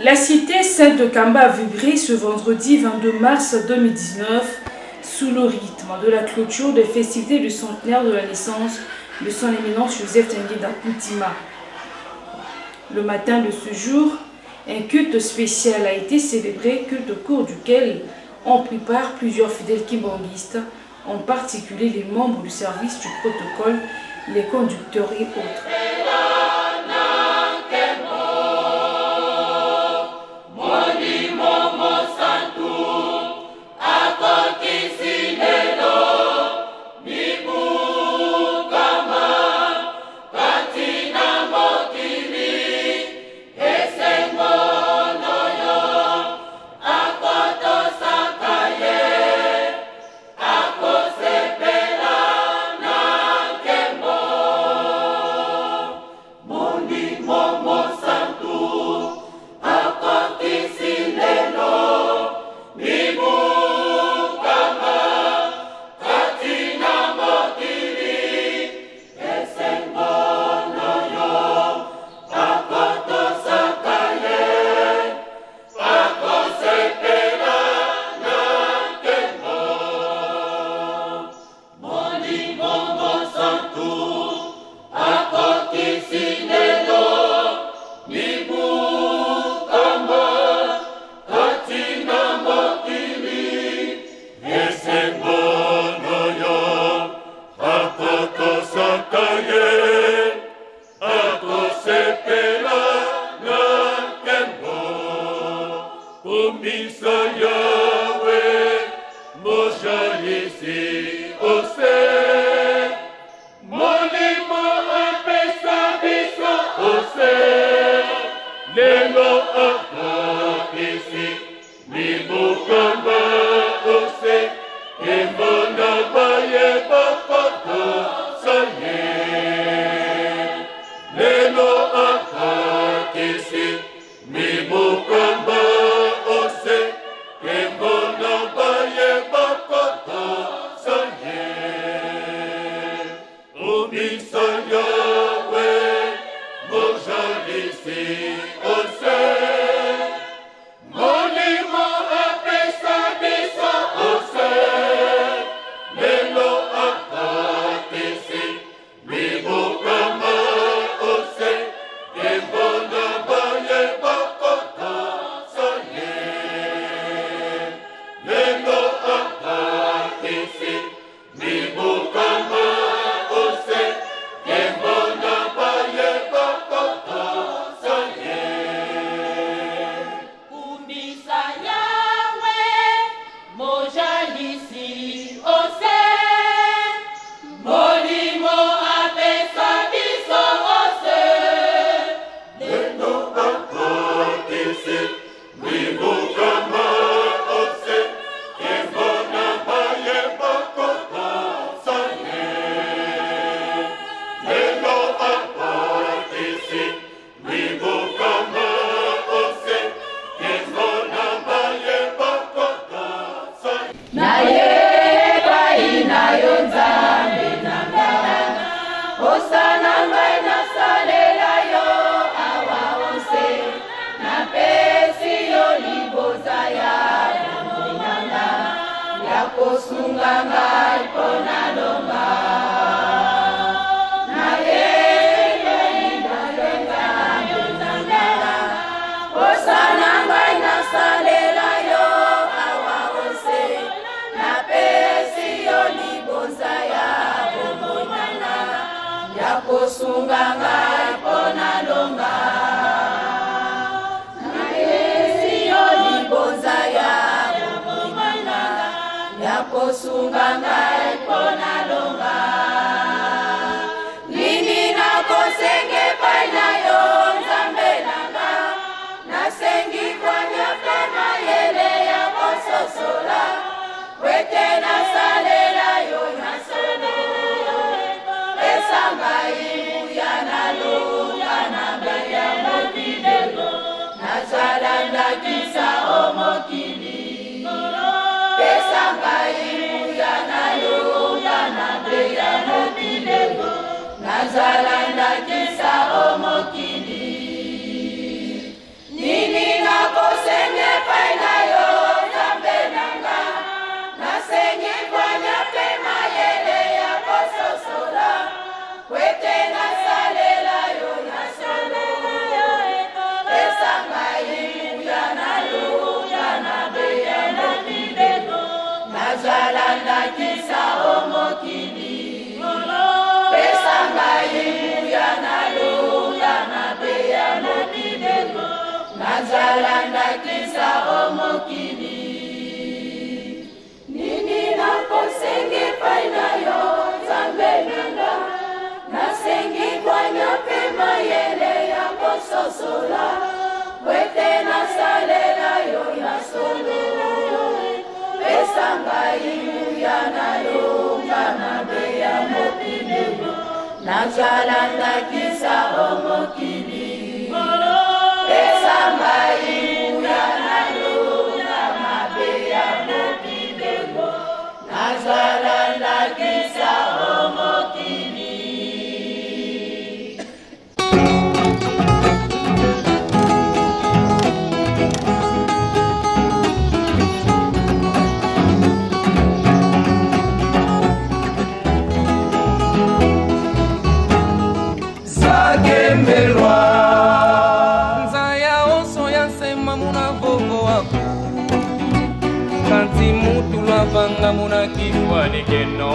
La cité sainte de Kamba a vibré ce vendredi 22 mars 2019 sous le rythme de la clôture des festivités du centenaire de la naissance de son éminence Joseph Tengueda Nkutima. Le matin de ce jour, un culte spécial a été célébré, culte au cours duquel ont pris part plusieurs fidèles kimbanguistes, en particulier les membres du service du protocole, les conducteurs et autres. Nazalanda kisa omokili nini na nazalanda kisa omokili nini nakosenge paina yo Nzambe nanga nasengi kwanya pe mayele ya kososola wete nasalela yo na solo pesa ngai ya nalonga mabe ya mokili nazalanda kisa omokili pesa ngai ya nalonga mabe ya mokili nazalanda kisa omokili. Nzaya oso ya sema muna vovo wako kanti mutu lwavanga muna kifwani keno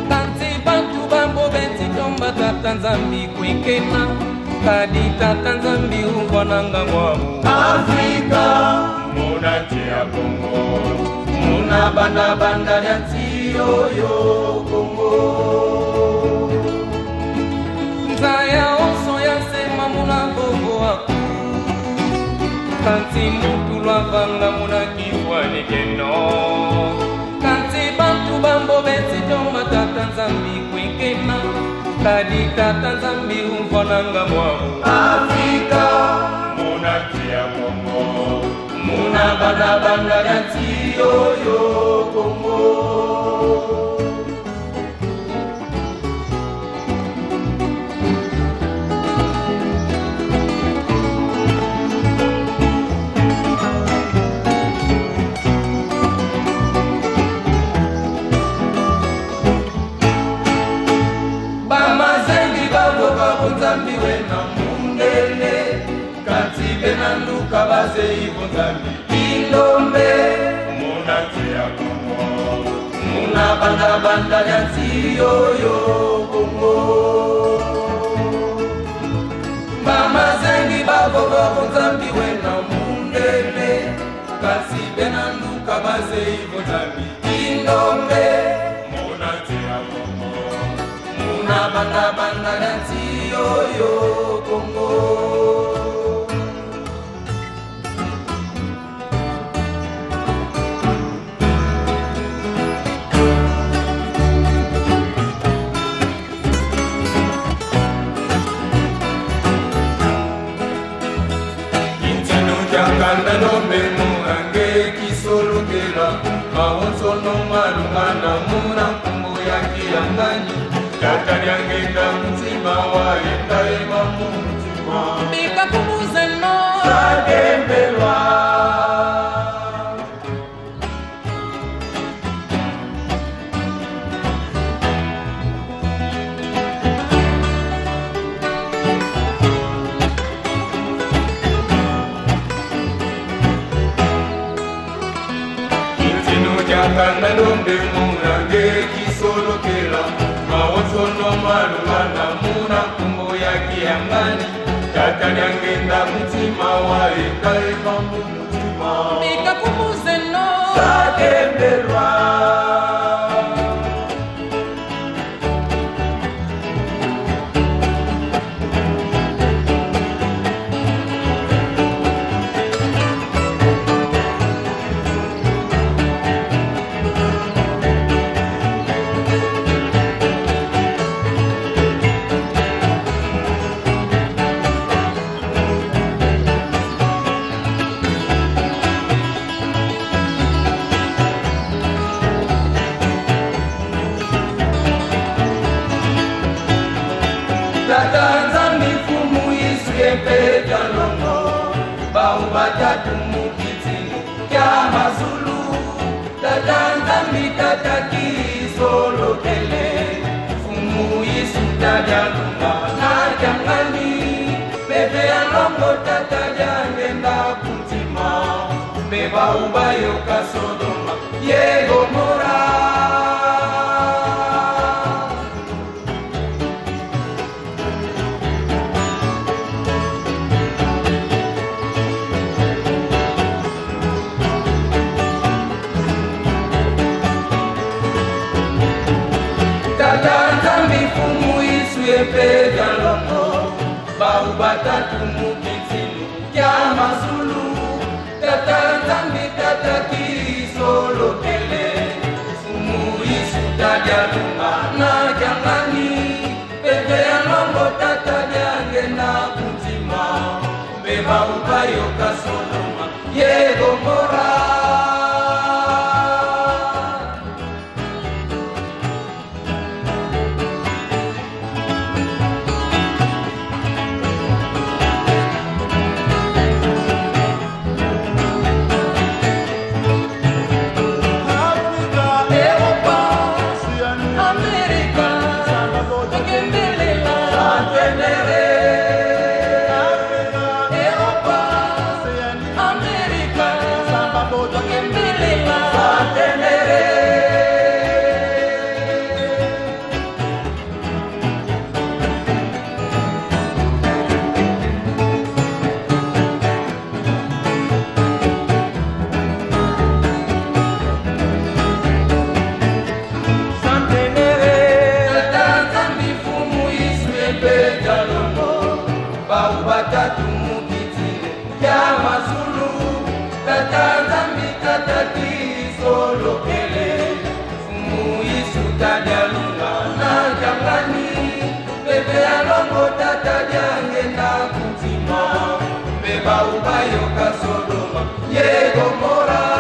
kanti bantu bambo benti tomba tata Nzambi kwekena kadi tata Nzambi ungwananga mwamu Afrika muna tia Kongo muna banda banda ya tiyoyo Kongo Nzaya oso ya sema muna vovo wako kanti mutu lwavanga muna kifwani keno kanti bantu bambo beti tomba tata Nzambi kwekena kadi tata Nzambi ungwananga mwamu Afrika muna tia Kongo muna banda banda ya tiyoyo Kongo Nzambi wena mungele kati benanduka baze ivo Nzambi ilombe muna tia Kongo muna banda banda ya tiyoyo Kongo mama zengi babo babo Nzambi wena mungele kati benanduka baze ivo Nzambi ilombe muna tia Kongo muna banda banda ya tiyoyo Kongo Intino jakanda no memu ange kisolokela maonso no malungana muna kumbo ya kiangani tata nyangenda mtima wa etaima mtima bika kumuzeno sakembelwa Intino jakanda no memu ange kisolokela maonsono malungana muna kumbo ya kiangani tata nyangenda mtima wa etaima mtima bika kumuzeno sakembelwa Tata Nzambi fumu isu epeta longo bau batatu mukitinu kya mazulu Tata Nzambi tata kisolokele fumu isu tada lunga na jangani bebe ya longo tata jangenda kutima beba ubayo kasodoma yego mora batatu mukitinu kya mazulu tata nzambi tata kisolokele fumu isuta dialunga na jangani pepe ya longo tata diange na kutima mbeba upayo kasoloma yegomora batatu mukitinu kya mazulu tata nzambi tata kisolokele fumu isuta dialunga na jangani pepe ya longo tata diange na kutima mbeba ubayo kasoloma yegomora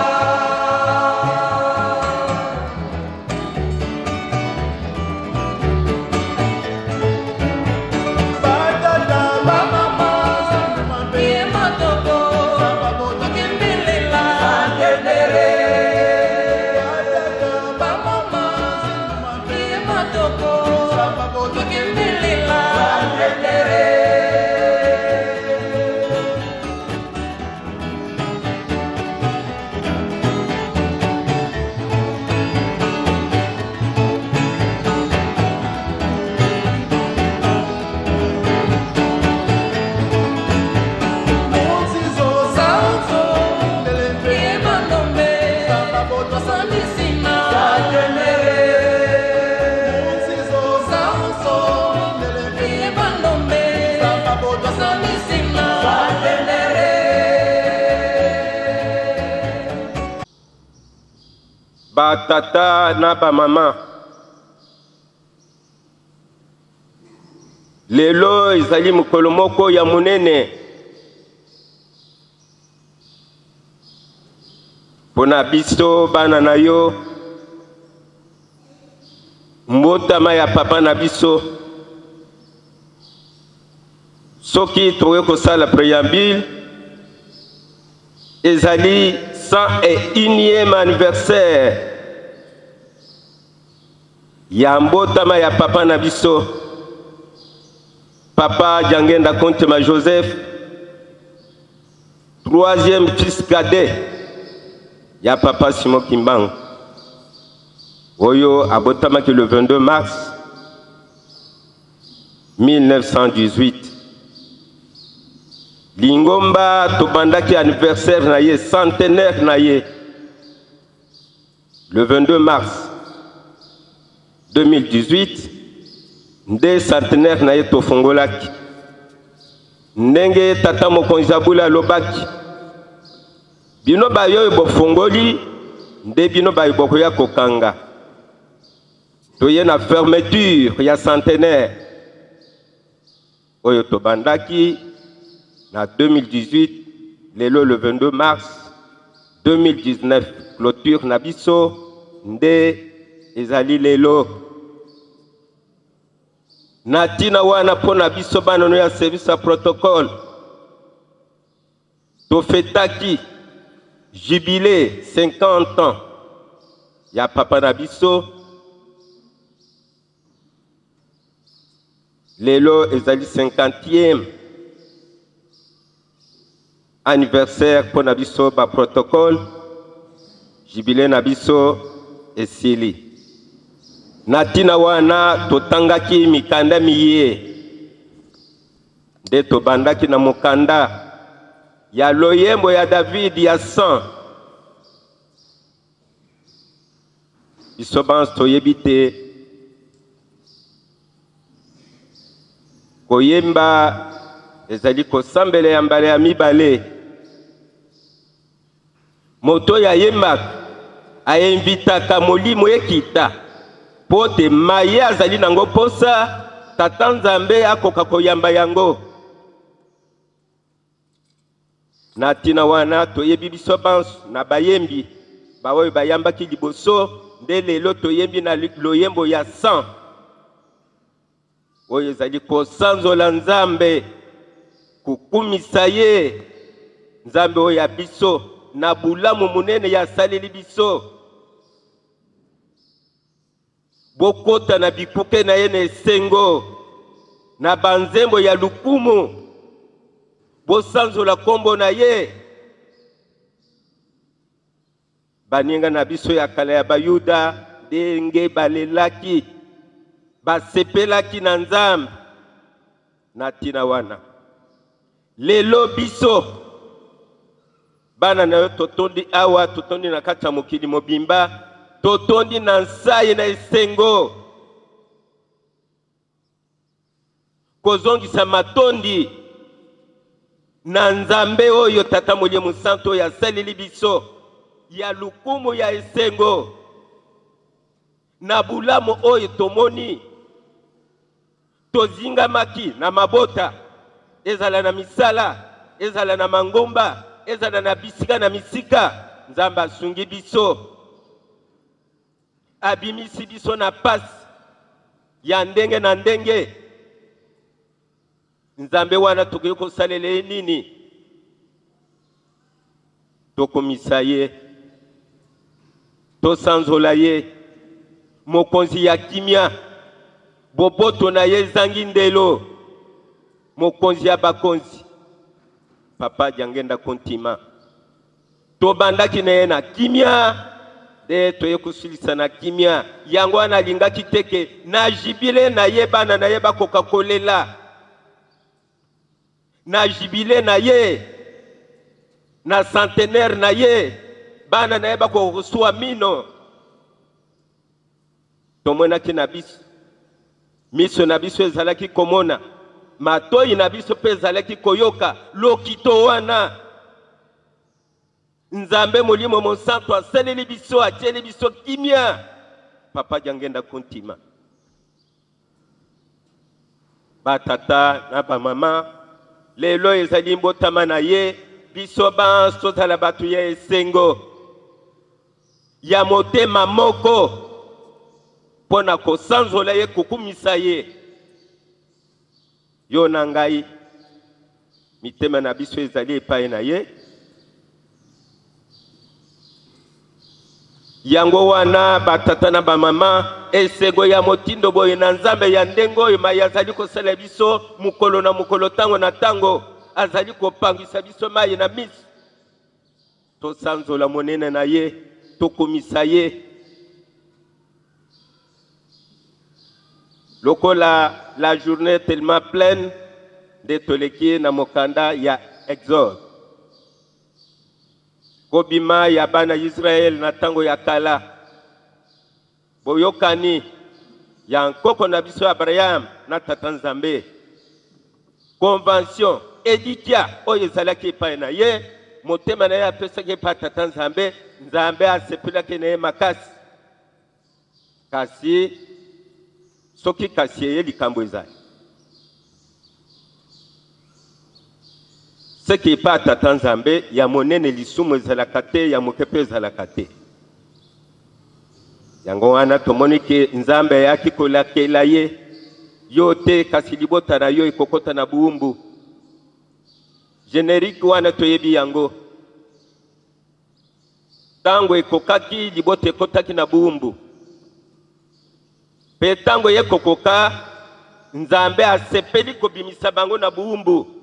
batata na ba mama lelo ezali mokolo moko ya monene pona biso bana na yo mbotama ya papa na biso soki toye kosala préambule ezali 101e anniversaire ya mbotama ya papa na biso papa Jangenda Kontema Joseph 3e fils cadet ya papa Simon Kimbangu oyo abotamaki le 22 mars 1918 Lingomba tobandaki anniversaire na ye centenaire na ye le 22 mars 2018 nde centenaire na ye tofungolaki ndenge tata mokonzi Abula alobaki bino bayo bofungoli nde bino bayo bokoya kokanga toye na fermeture ya centenaire oyo tobandaki na 2018 lelo le 22 mars 2019 clôture na biso nde ezali lelo na tina wana pona biso banono ya service ya protocole tofetaki jubilé 50 ans ya papa na biso lelo ezali 50e anniversaire pona biso ba protocole jubilé na biso esili na tina wana totangaki mikanda miye nde tobandaki na mokanda ya loyembo ya David ya 100 biso banso toyebi te koyemba ezali kosambela ya mbala ya mibale moto ya yembaka ainvitaka molimo ekita po te maye azali nango posa tata nzambe akoka koyamba yango na tina wana toyebi biso banso na bayembi baoyo bayambaki liboso nde lelo toyembi na loyembo ya 100 oyo ezali kosanzola nzambe kukumisa ye nzambe oyo ya biso na bulamu munene ya saleli biso bokota na bikuke na ye na esengo na banzembo ya lukumu bosanzola kombo na ye baninga na biso ya kala ya bayuda ndenge balelaki basepelaki na nzambe na tina wana lelo biso bana na yo totondi awa totondi na kati ya mokili mobimba totondi na nsayi na esengo kozongisa matondi na nzambe oyo tata molimo santo ya saleli biso ya lukumu ya esengo na bulamu oyo tomoni tozingamaki na mabota ezala na misala ezala na mangomba ezala na bisika na misika nzambe asungi biso abimisi biso na pasi ya ndenge na ndenge nzambe wana tokoki kosalela ye nini tokomisa ye tosanzola ye mokonzi ya kimia boboto na ye ezangi ndelo mokonzi ya bakonzi papa jangenda kontima tobandaki na ye na kimia nde toye kosilisa na kimia yango wana alingaki teke na jibile na ye bana na ye bakoka kolela na jibile na ye na centenaire na ye bana na ye bakoka kosuwa mino tomonaki na biso miso na biso ezalaki komona matoyi na biso pe ezalaki koyoka lokito wana nzambe molimo monsanto asaleli biso atieli biso kimia papa jangenda kontima batata na bamama lelo ezali mbotama na ye biso banso tozala bato ya esengo ya motema moko mpo na kosanzola ye kukumisa ye yo na ngai mitema na biso ezali epai na ye yango wana batata na bamama esengo ya motindo boye na nzambe ya ndenge oyo mai azali kosala biso mokolo na mokolo ntango na ntango azali kopangwisa biso mai na miso tosanzola monene na ye tokomisa ye lokola la journée tellement pleine de toleki na mokanda ya exode kobima ya bana Israel na tango ya kala boyokani ya nkoko na biso Abraham na tata nzambe convention editia oyo ezalaki epai na ye motema na ye apesaki epai tata nzambe nzambe asepelaki na ye makasi kasi soki kasi ye likambo ezali seki epai tata nzambe ya monene lisumu ezalaka te ya moke mpe ezalaka te yango wana tomoni ke nzambe ayaki kolakela ye yo te kasi libota na yo ekokota na buumbu générique wana toyebi yango tango ekokaki libota ekotaki na buumbu pe tango ye kokoka nzambe asepeli kobimisa bango na buumbu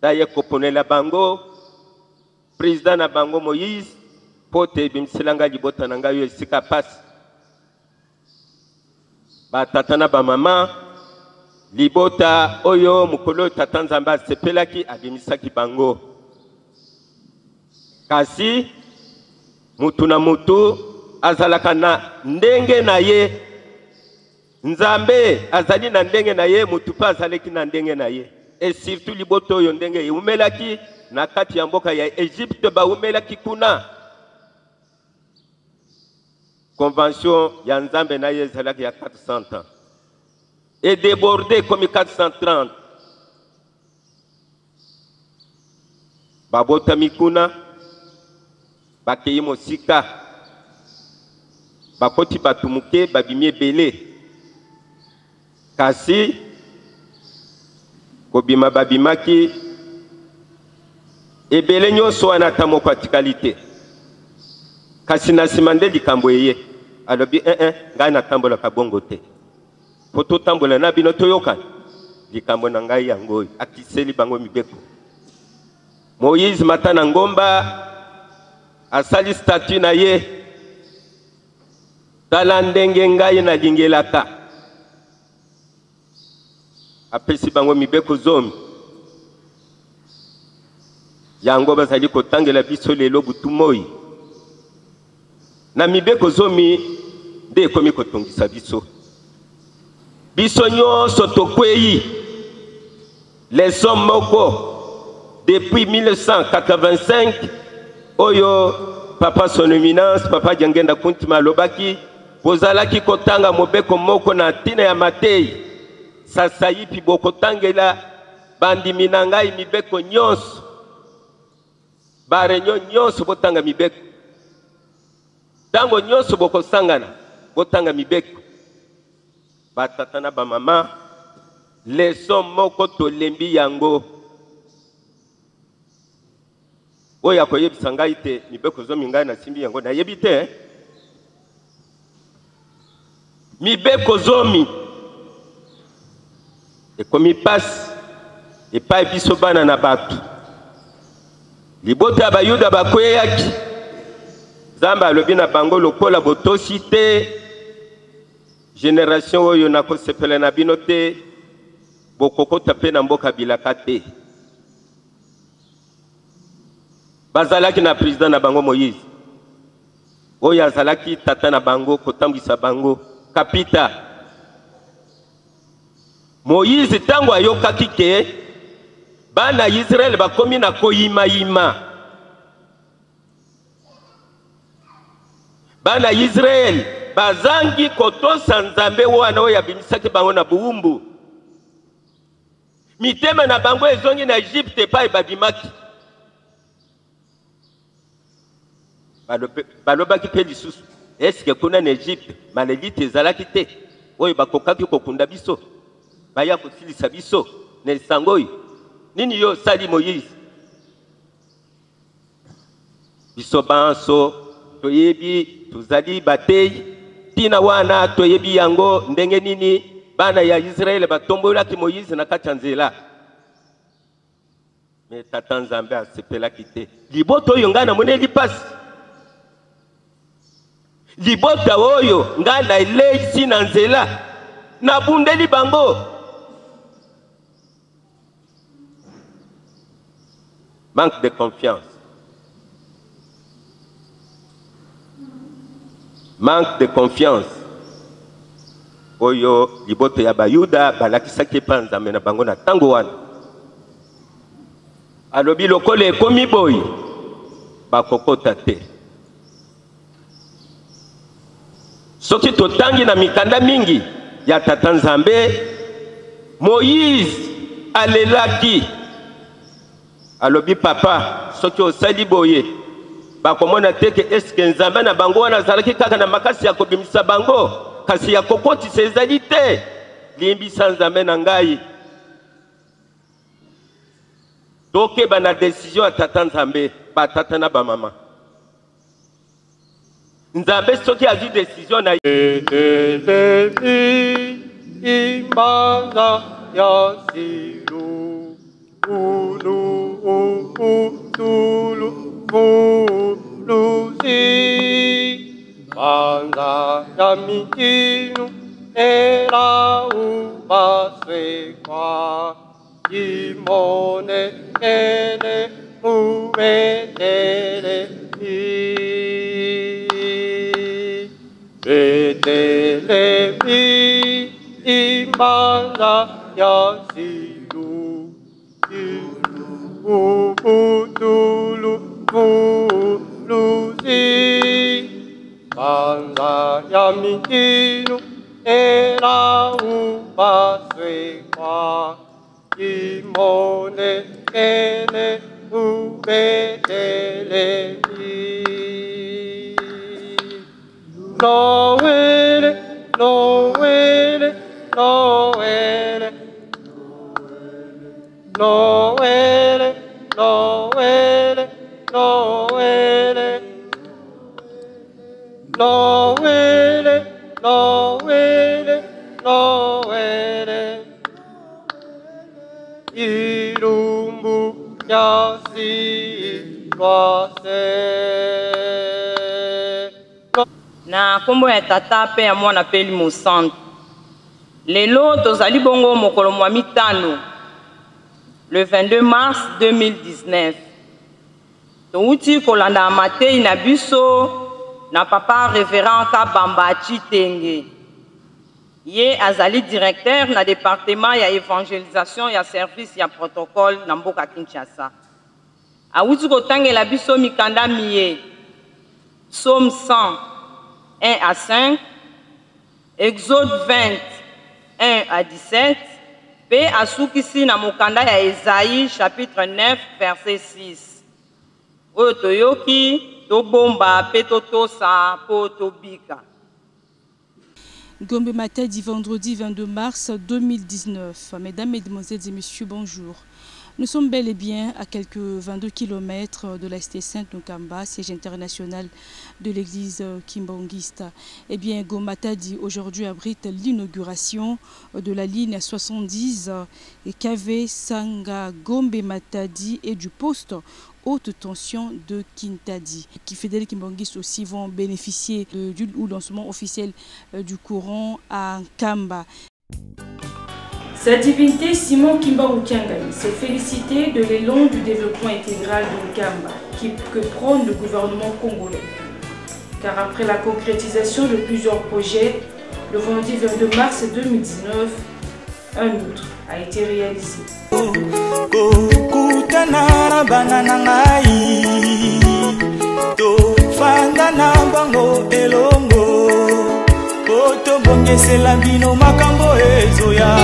da ye koponela bango président na bango Moïse pote bimselanga libota na ngai yo esika pasi batata na bamama libota oyo mokolo tata nzambe asepelaki abimisaki bango kasi mutu na mutu azalaka na ndenge na ye Nzambe azali na ndenge na ye, mutu pa azaleki na ndenge na ye. Et surtout liboto oyo ndenge eumelaki na kati ya mboka ya Egypte baumelaki kuna. Convention ya Nzambe na ye ezalaki ya 400 ans. Et débordé comme 430. Babotami kuna bakei mosika bakoti batumuke babimi ebele kasi kobima babimaki ebele nyonso wana ata moko atikali te kasi na nsima nde likambo eye alobi ngai natambolaka bongo te po totambola na bino toyokana likambo na ngai yango oyo akiseli bango mibeko. Moïse mata na ngomba asali statut na ye tala ndenge ngai nalingelaka apesi bango mibeko zomi yango bazali kotangela biso lelo butu moi na mibeko zomi nde ekomi kotongisa biso nyonso tokwei leson moko depuis 1985 oyo papa son éminence papa Diangenda Kuntima alobaki bozalaki kotanga mobeko moko na ntina ya Matei sasa yipi bokotangela bandimi na ngai mibeko nyonso bareunion nyonso botanga mibeko tango nyonso bokosangana botanga mibeko batata na bamama leson moko tolembi yango oya koyebisa ngai te mibeko zomi ngai nasimbi yango nayebi te mibeko zomi ekomi pasi epai biso bana na bato libota ya bayuda bakweyaki Nzambe alobi na bango lokola botosi te génération oyo nakosepela na bino te bokokota pe na mboka bilaka te. Bazalaki na président na bango Moïse oyo azalaki tata na bango kotambwisa bango kapita. Moïse tango ayokaki ke bana Israël bakomi na koyima bana Israël bazangi kotosa Nzambe wana oyo abimisaki bango na buumbu mitema na bango ezongi na Egypte pa babimaki balobaki pe lisusu eske kuna na Egypte malelite ezalaki te oyo bakokaki kokunda biso baya kosilisa biso na lisango oyo nini yo sali Moïse biso banso toyebi tuzali batei tina wana toyebi yango ndenge nini bana ya Israël batombolaki Moïse na kati ya nzela me tata Nzambe asepelaki te liboto oyo ngai namoneli pasi libota oyo ngai naeleisi na nzela nabundeli bango manque de confiance. Manque de confiance. Oyo liboto ya bayuda balakisaki pa Nzambe na bango na tango wana. Alobi lokole ekomi boyi bakokota te. Soki totangi na mikanda mingi ya tata Nzambe Moïse alelaki alobi papa soki osali boye bakomona teke eske Nzambe na bango wana azalaki kaka na makasi ya kobimisa bango kasi ya kokotisa ezali te limbisa Nzambe na ngai tokeba na décision ya tata Nzambe batata na bamama Nzambe soki azwi décision na imbaza ya silu ulu tulu lusi banza ya mikinu era ubasekwa imone ene umetele Betelemi Tubetelemi. Noele, Noele, Noele, Noele, Noele, Noele, Noele, Noele, Noele, Irumbu Nyasi Kwase. Na kombo ya tata pe ya mwana peli mosantu. Lelo tozali bongo mokolo mwa mitano, le 22 mars 2019. Touti kolanda matei na biso na papa révérend Kabamba Chitenge. Ye azali directeur na département ya évangélisation ya service ya protocole na mboka Kinshasa. Awuti kotangela biso mikanda miye. Psaume 100, 1 à 5, Exode 20, 1 à 17, pe asukisi na mokanda ya Esaïe chapitre 9 verset 6. Oyo toyoki tobomba pe totosa po tobika. Gombe Matadi, vendredi 22 mars 2019. Mesdames, Mesdemoiselles et Messieurs, bonjour. Nous sommes bel et bien à quelques 22 km de la cité Sainte-Nkamba, siège international de l'église kimbangista. Eh bien, Gombe Matadi aujourd'hui abrite l'inauguration de la ligne 70 KV Sanga Gombe Matadi et du poste haute tension de Kintadi. Qui Fédéral Kimbangis aussi vont bénéficier du lancement officiel du courant à Nkamba. Sa divinité Simon Kimba Mukiangai s'est félicité de l'élan du développement intégral de Nkamba que prône le gouvernement congolais. Car après la concrétisation de plusieurs projets, le vendredi 22 mars 2019, un autre a été réalisé. Tobongesela bino makambo ezoya.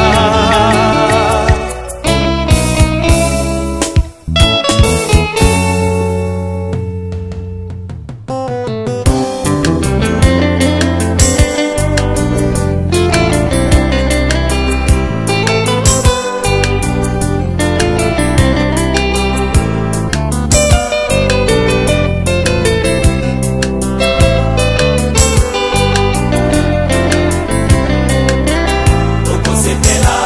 Tokosepela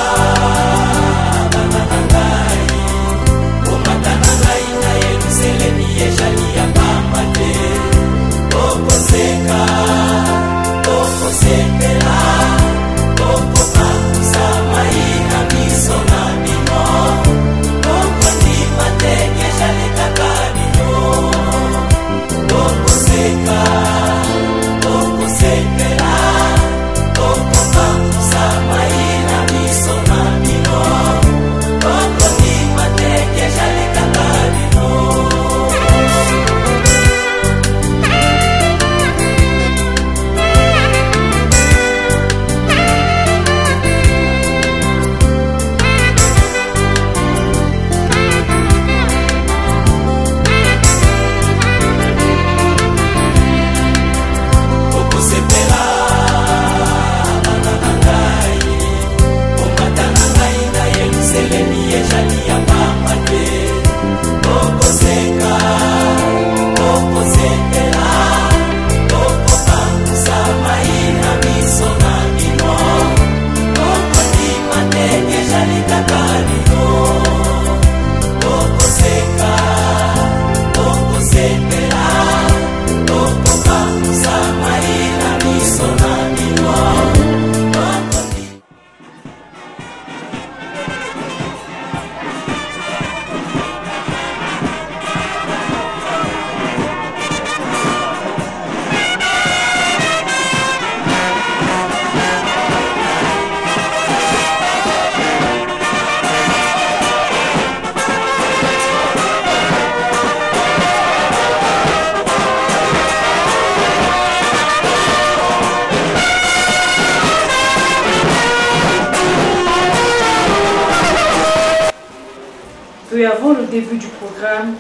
peu avant le début du programme,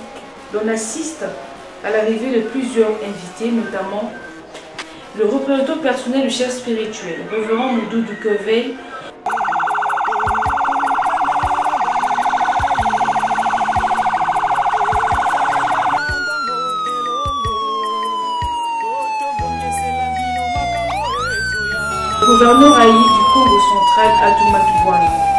l'on assiste à l'arrivée de plusieurs invités, notamment le représentant personnel du chef spirituel, Révérend Moudou Dukeveil, le gouverneur Haï du Congo central, Atoumata Bwana.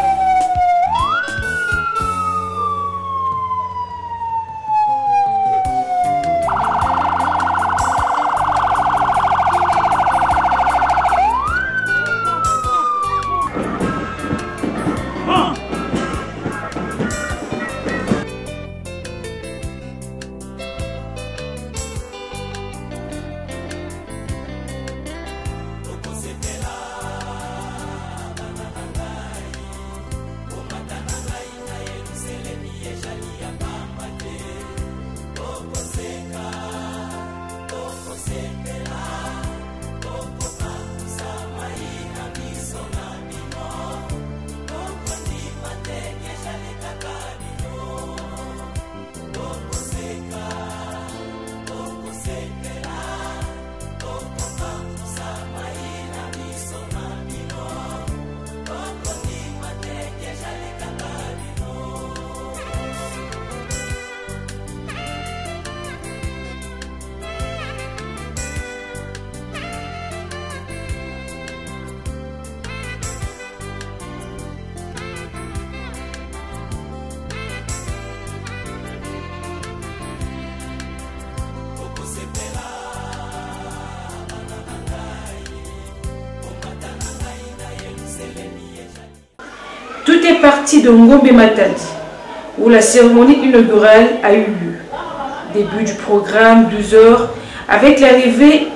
Tout est parti de Ngombe Matadi, où la cérémonie inaugurale a eu lieu. Début du programme, 12 h, avec l'arrivée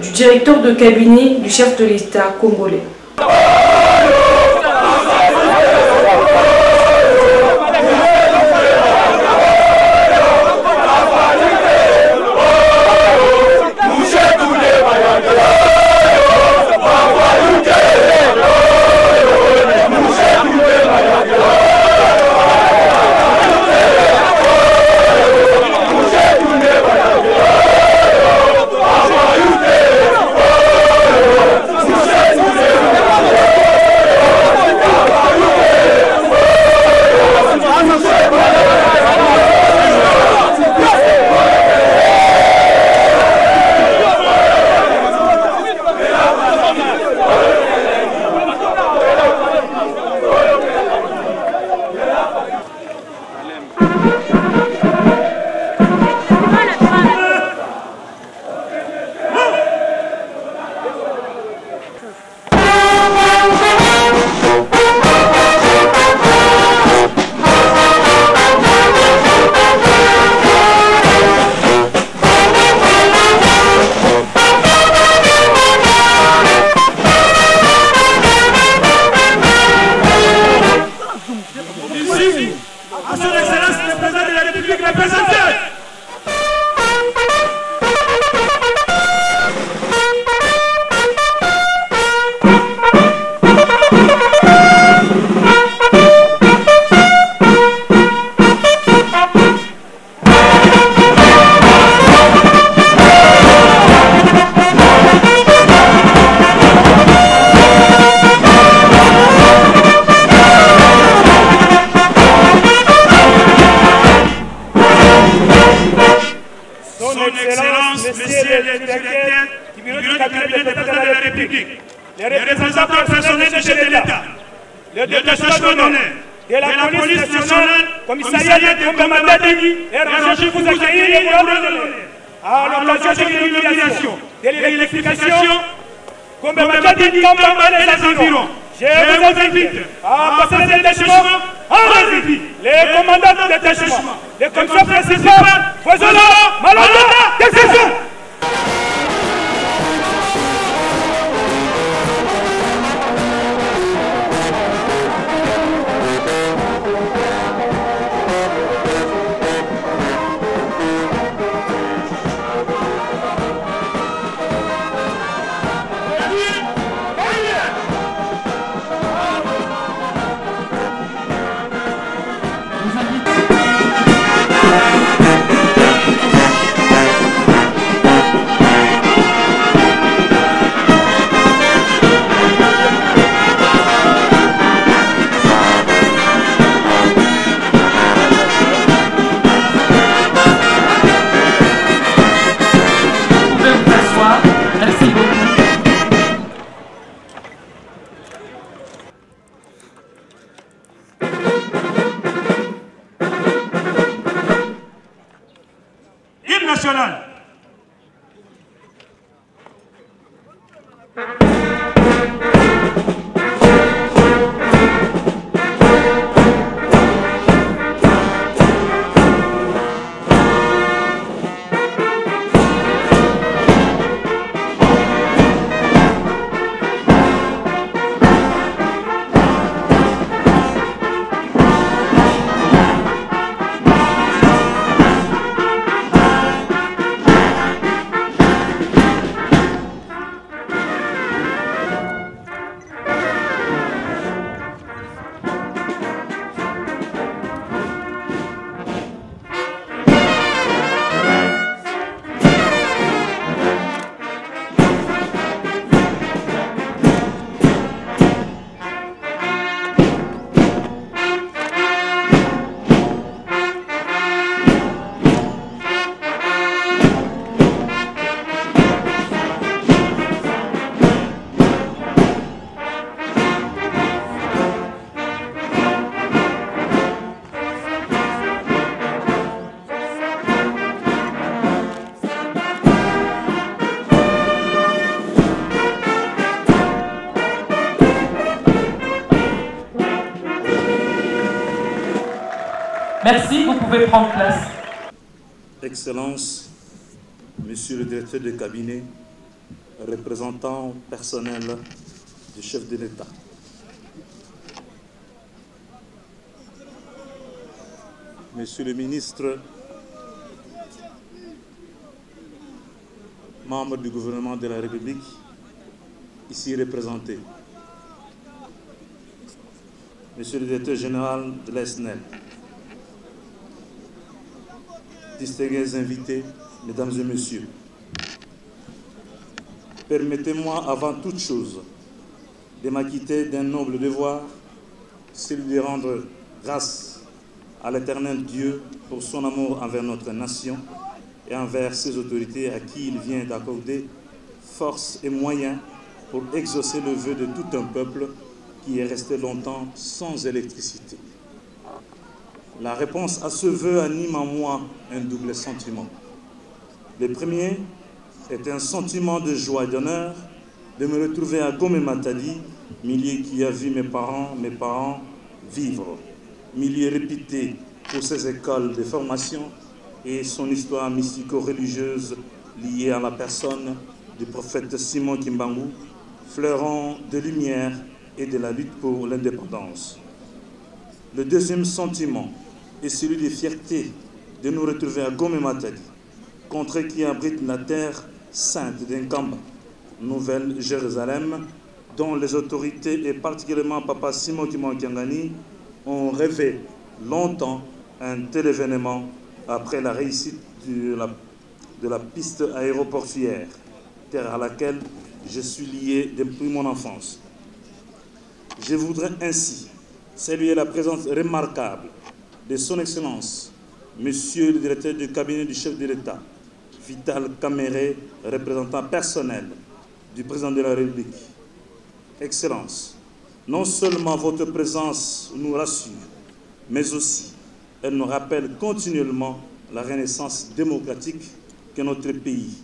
du directeur de cabinet du chef de l'État congolais. les représentants personnels du chef de l'État, le détachement d'honneur de la police nationale, commissariat de Kombamatadi est ranger vous accueillir et vous ordonner. À l'occasion de l'illumination, de l'électrification, Kombamatadi, Kambama et les environs. Je vous invite à passer le détachement en revue. Les commandants de détachement, les commissaires principaux, Fozola, Malanda, décision. nationale. Merci, vous pouvez prendre place. Excellences, Monsieur le directeur de cabinet, représentant personnel du chef de l'État. Monsieur le ministre, membre du gouvernement de la République, ici représenté. Monsieur le directeur général de l'ESNEL, distingués invités, mesdames et messieurs, permettez-moi avant toute chose de m'acquitter d'un noble devoir, celui de rendre grâce à l'Éternel Dieu pour son amour envers notre nation et envers ses autorités à qui il vient d'accorder force et moyens pour exaucer le vœu de tout un peuple qui est resté longtemps sans électricité. La réponse à ce vœu anime en moi un double sentiment. Le premier est un sentiment de joie et d'honneur de me retrouver à Gomé Matadi, milieu qui a vu mes parents vivre, milieu réputé pour ses écoles de formation et son histoire mystico-religieuse liée à la personne du prophète Simon Kimbangu, fleuron de lumière et de la lutte pour l'indépendance. Le deuxième sentiment est celui de fierté de nous retrouver à Gomé Matadi, contrée qui abrite la terre sainte d'Nkamba, Nouvelle-Jérusalem, dont les autorités et particulièrement Papa Simon Kimbangu ont rêvé longtemps un tel événement après la réussite de la piste aéroportuaire, terre à laquelle je suis lié depuis mon enfance. Je voudrais ainsi saluer la présence remarquable de son Excellence, Monsieur le directeur du cabinet du chef de l'État, Vital Kamere, représentant personnel du président de la République. Excellence, non seulement votre présence nous rassure, mais aussi elle nous rappelle continuellement la renaissance démocratique que notre pays,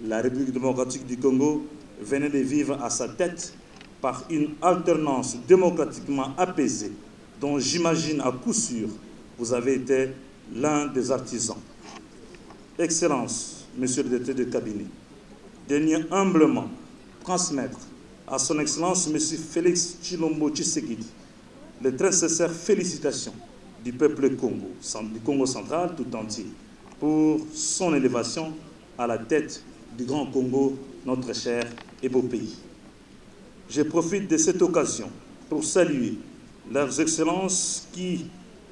la République démocratique du Congo, venait de vivre à sa tête par une alternance démocratiquement apaisée dont j'imagine à coup sûr vous avez été l'un des artisans. Excellence, Monsieur le directeur de cabinet, daignez humblement transmettre à son Excellence Monsieur Félix Tshilombo Tshisekedi les très sincères félicitations du peuple du Congo central tout entier, pour son élévation à la tête du Grand Congo, notre cher et beau pays. Je profite de cette occasion pour saluer leurs excellences qui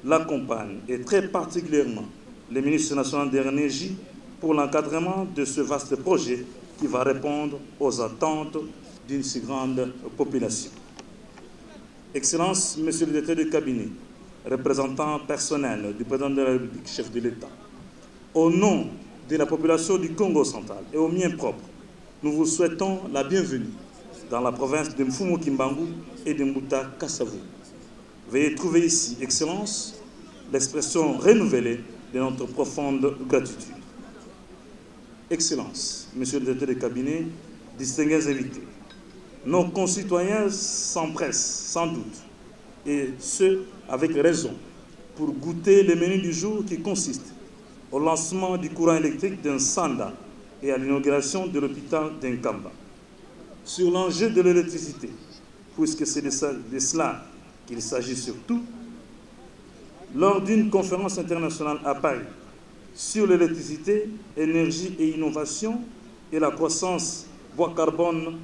l'accompagnent et très particulièrement le ministre national de l'Énergie pour l'encadrement de ce vaste projet qui va répondre aux attentes d'une si grande population. Excellences, Monsieur le directeur du cabinet, représentant personnel du président de la République, chef de l'État, au nom de la population du Congo central et au mien propre, nous vous souhaitons la bienvenue dans la province de Mfumu Kimbangu et de Mbuta Kasavu. Veuillez trouver ici, Excellence, l'expression renouvelée de notre profonde gratitude. Excellences, Monsieur le directeur de cabinet, distingués invités, nos concitoyens s'empressent sans doute, et ce, avec raison, pour goûter le menu du jour qui consiste au lancement du courant électrique d'un Sanda et à l'inauguration de l'hôpital d'Nkamba. Sur l'enjeu de l'électricité, puisque c'est de cela qu'il s'agit surtout, lors d'une conférence internationale à Paris sur l'électricité, énergie et innovation et la croissance bois carbone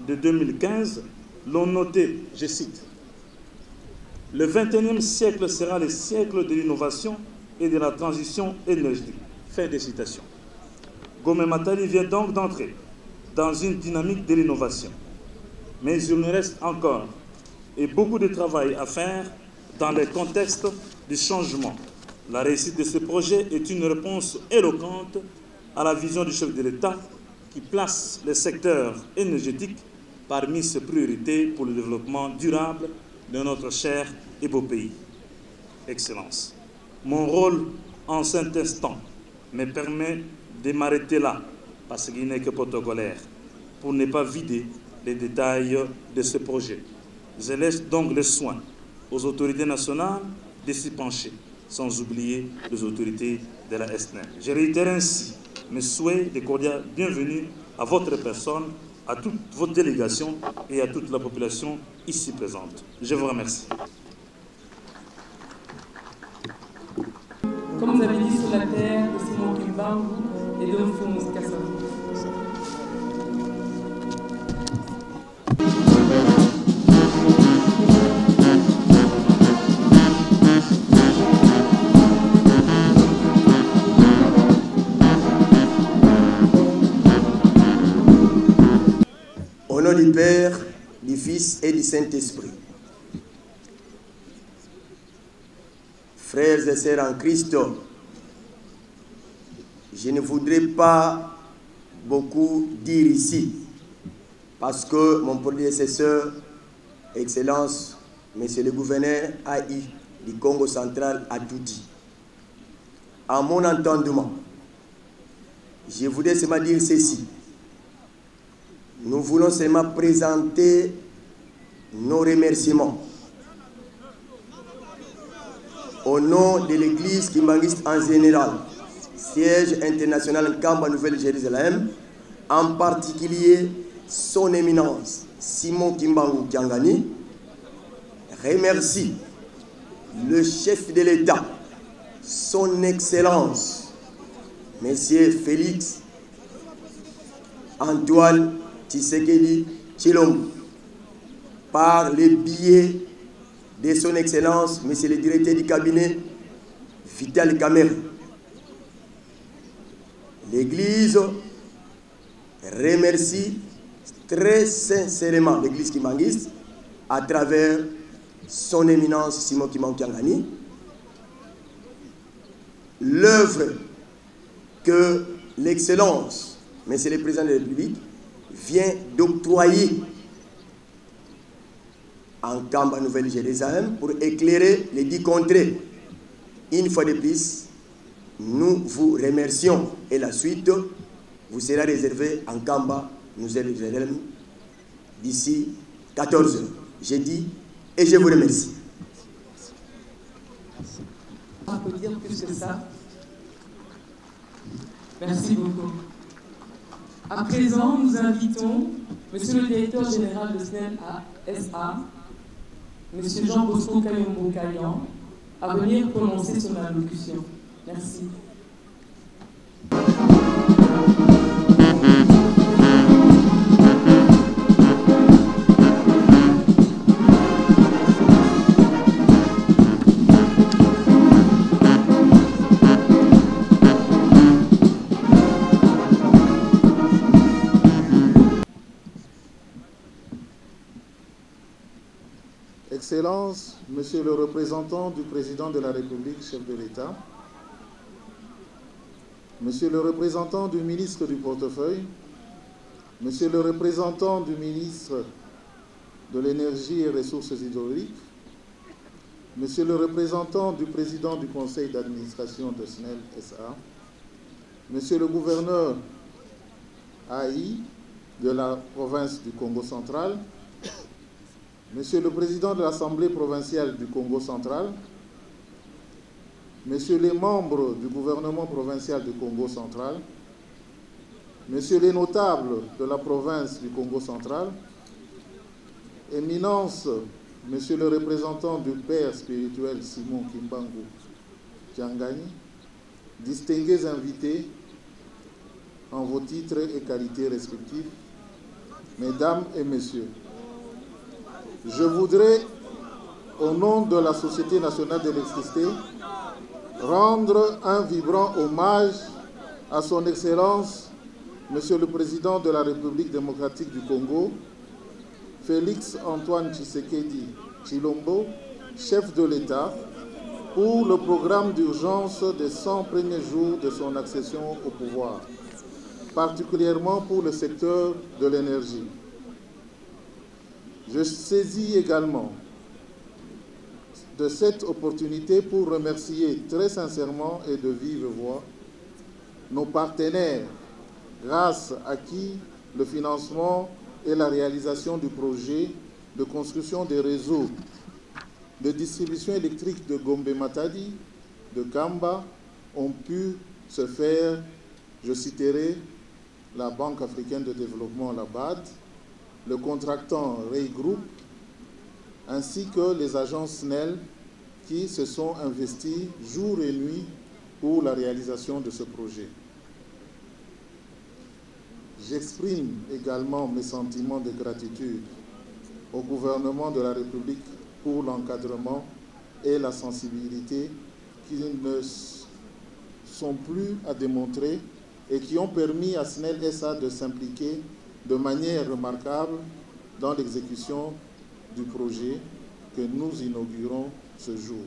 de 2015, l'on notait, je cite, « Le 21e siècle sera le siècle de l'innovation et de la transition énergétique. » Fin de citation. Gomé Matari vient donc d'entrer dans une dynamique de l'innovation. Mais il nous reste encore et beaucoup de travail à faire dans le contexte du changement. La réussite de ce projet est une réponse éloquente à la vision du chef de l'État qui place le secteur énergétique parmi ses priorités pour le développement durable de notre cher et beau pays. Excellence, mon rôle en cet instant me permet de m'arrêter là, parce qu'il n'est que protocolaire, pour ne pas vider les détails de ce projet. Je laisse donc le soin aux autorités nationales de s'y pencher, sans oublier les autorités de la SNEL. Je réitère ainsi mes souhaits de cordial bienvenue à votre personne, à toute votre délégation et à toute la population ici présente. Je vous remercie. Comme vous avez dit sur la terre de Simon Kimbangu et de Mfumu Kassam. Au nom du Père, du Fils et du Saint-Esprit. Frères et sœurs en Christ, je ne voudrais pas beaucoup dire ici, parce que mon prédécesseur, Excellence, Monsieur le gouverneur AI du Congo central a tout dit. À mon entendement, je voudrais seulement dire ceci. Nous voulons seulement présenter nos remerciements au nom de l'Église kimbanguiste en général, siège international Nkamba Nouvelle-Jérusalem, en particulier son éminence Simon Kimbangu Kiangani, remercie le chef de l'État, son Excellence, Monsieur Félix Antoine Tshisekedi Tshilombo, par le biais de son Excellence, Monsieur le directeur du cabinet, Vital Kamerhe. L'Église remercie très sincèrement l'Église kimbanguiste à travers son éminence Simon Kimbangu Kiangani, l'œuvre que l'Excellence, Monsieur le Président de la République, vient d'octroyer en Nkamba Nouvelle-Jérusalem pour éclairer les 10 contrées. Une fois de plus, nous vous remercions et la suite vous sera réservée en Nkamba Nouvelle-Jérusalem d'ici 14 heures. J'ai dit et je vous remercie. On peut dire plus que ça. Merci beaucoup. À présent, nous invitons Monsieur le directeur général de SNEL SA, Monsieur Jean Bosco Kayombo Kayan, à venir prononcer son allocution. Merci. Excellences, Monsieur le représentant du Président de la République, chef de l'État, Monsieur le représentant du ministre du Portefeuille, Monsieur le représentant du ministre de l'Énergie et Ressources hydrauliques, Monsieur le représentant du Président du Conseil d'administration de SNEL SA, Monsieur le gouverneur AI de la province du Congo central, Monsieur le président de l'Assemblée provinciale du Congo central, Messieurs les membres du gouvernement provincial du Congo central, Messieurs les notables de la province du Congo central, Éminence, Monsieur le représentant du Père spirituel Simon Kimbangu Kiangani, distingués invités en vos titres et qualités respectifs, Mesdames et Messieurs, je voudrais, au nom de la Société nationale d'électricité, rendre un vibrant hommage à son Excellence, Monsieur le Président de la République démocratique du Congo, Félix Antoine Tshisekedi Tshilombo, chef de l'État, pour le programme d'urgence des 100 premiers jours de son accession au pouvoir, particulièrement pour le secteur de l'énergie. Je saisis également de cette opportunité pour remercier très sincèrement et de vive voix nos partenaires grâce à qui le financement et la réalisation du projet de construction des réseaux de distribution électrique de Gombe-Matadi, de Kamba, ont pu se faire. Je citerai la Banque africaine de développement, la BAD, le contractant Ray Group, ainsi que les agences SNEL qui se sont investies jour et nuit pour la réalisation de ce projet. J'exprime également mes sentiments de gratitude au gouvernement de la République pour l'encadrement et la sensibilité qui ne sont plus à démontrer et qui ont permis à SNEL SA de s'impliquer de manière remarquable dans l'exécution du projet que nous inaugurons ce jour.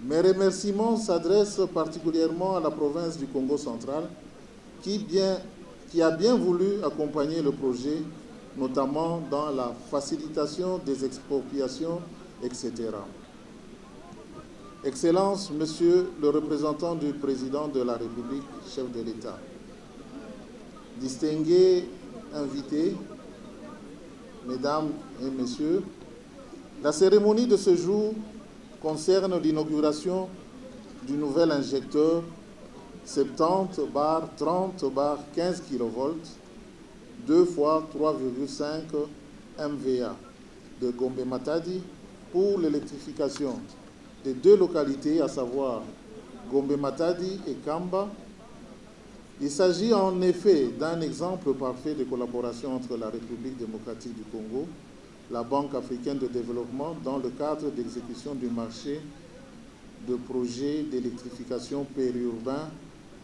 Mes remerciements s'adressent particulièrement à la province du Congo central qui a bien voulu accompagner le projet, notamment dans la facilitation des expropriations, etc. Excellences, Monsieur le représentant du Président de la République, chef de l'État, distingués invités, Mesdames et Messieurs, la cérémonie de ce jour concerne l'inauguration du nouvel injecteur 70/30/15 kV 2 fois 3,5 MVA de Gombe-Matadi pour l'électrification des deux localités, à savoir Gombe-Matadi et Kamba. Il s'agit en effet d'un exemple parfait de collaboration entre la République démocratique du Congo, la Banque africaine de développement, dans le cadre d'exécution du marché de projets d'électrification périurbain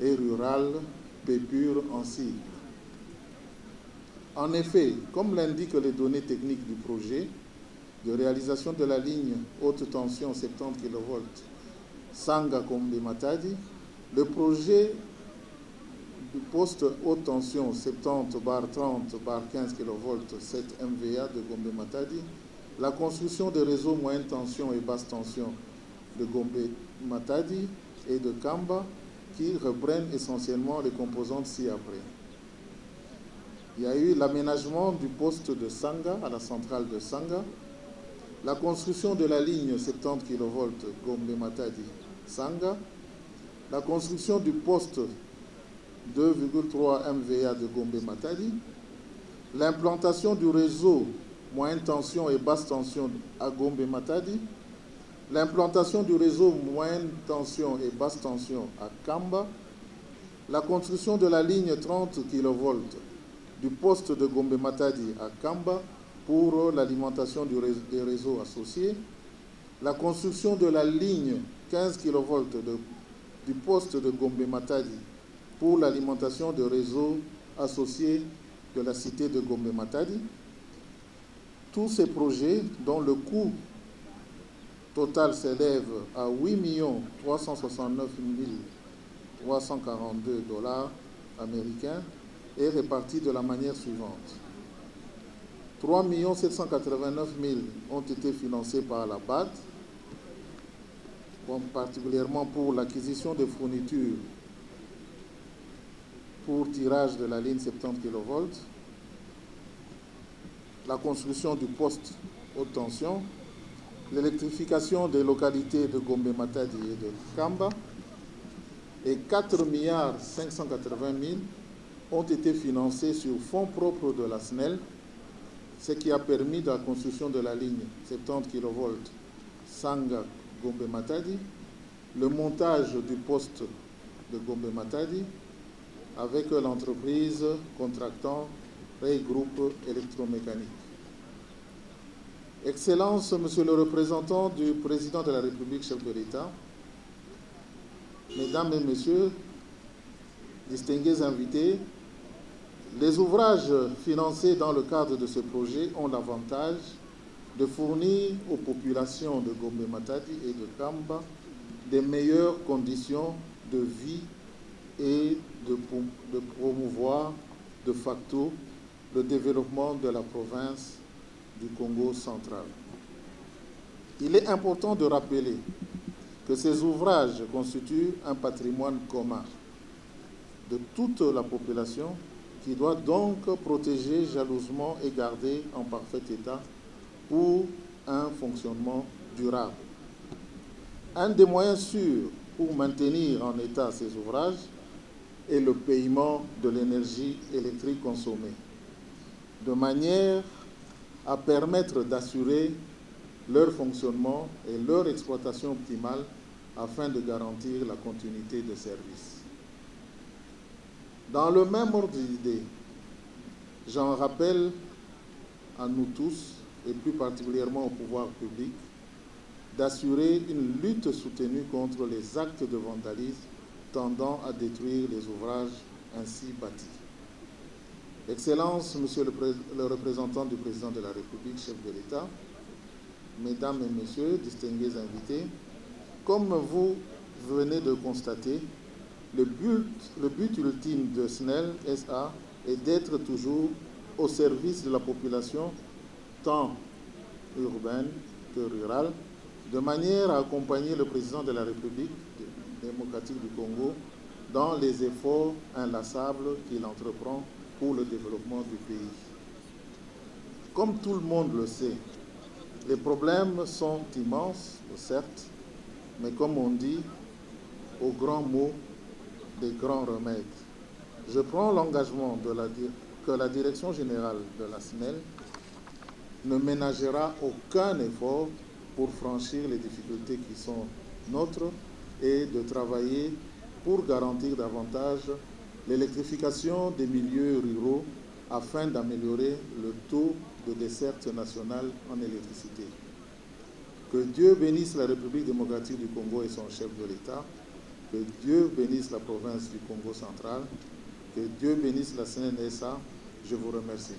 et rural, PEPUR en sigle. En effet, comme l'indiquent les données techniques du projet de réalisation de la ligne haute tension 70 kV Sanga-Gombe-Matadi, le projet du poste haute tension 70/30/15 kV 7 MVA de Gombe-Matadi, la construction des réseaux moyenne tension et basse tension de Gombe-Matadi et de Kamba, qui reprennent essentiellement les composantes ci-après. Il y a eu l'aménagement du poste de Sanga à la centrale de Sanga, la construction de la ligne 70 kV Gombe-Matadi-Sanga, la construction du poste 2,3 MVA de Gombe-Matadi, l'implantation du réseau moyenne tension et basse tension à Gombe-Matadi, l'implantation du réseau moyenne tension et basse tension à Kamba, la construction de la ligne 30 kV du poste de Gombe-Matadi à Kamba pour l'alimentation des réseaux associés, la construction de la ligne 15 kV du poste de Gombe-Matadi pour l'alimentation des réseaux associés de la cité de Gombe-Matadi. Tous ces projets, dont le coût total s'élève à 8 369 342 $ américains, est réparti de la manière suivante. 3 789 000 ont été financés par la BAD, particulièrement pour l'acquisition des fournitures pour tirage de la ligne 70 kV, la construction du poste haute tension, l'électrification des localités de Gombe Matadi et de Kamba, et 4 580 000 ont été financés sur fonds propres de la SNEL, ce qui a permis la construction de la ligne 70 kV Sanga-Gombe Matadi, le montage du poste de Gombe Matadi avec l'entreprise contractant Ray Group électromécanique. Excellences, Monsieur le représentant du Président de la République, chef de l'État, Mesdames et Messieurs, distingués invités, les ouvrages financés dans le cadre de ce projet ont l'avantage de fournir aux populations de Gombe Matadi et de Kamba des meilleures conditions de vie et de promouvoir de facto le développement de la province du Congo central. Il est important de rappeler que ces ouvrages constituent un patrimoine commun de toute la population qui doit donc protéger jalousement et garder en parfait état pour un fonctionnement durable. Un des moyens sûrs pour maintenir en état ces ouvrages est le paiement de l'énergie électrique consommée, de manière à permettre d'assurer leur fonctionnement et leur exploitation optimale afin de garantir la continuité de service. Dans le même ordre d'idée, j'en rappelle à nous tous, et plus particulièrement au pouvoir public, d'assurer une lutte soutenue contre les actes de vandalisme tendant à détruire les ouvrages ainsi bâtis. Excellences, Monsieur le représentant du Président de la République, chef de l'État, Mesdames et Messieurs, distingués invités, comme vous venez de constater, le but ultime de SNEL SA est d'être toujours au service de la population, tant urbaine que rurale, de manière à accompagner le Président de la République démocratique du Congo dans les efforts inlassables qu'il entreprend pour le développement du pays. Comme tout le monde le sait, les problèmes sont immenses, certes, mais comme on dit, au grand mot, des grands remèdes. Je prends l'engagement que la Direction générale de la SNEL ne ménagera aucun effort pour franchir les difficultés qui sont nôtres et de travailler pour garantir davantage l'électrification des milieux ruraux afin d'améliorer le taux de desserte nationale en électricité. Que Dieu bénisse la République démocratique du Congo et son chef de l'État. Que Dieu bénisse la province du Congo central. Que Dieu bénisse la SNEL-SA. Je vous remercie.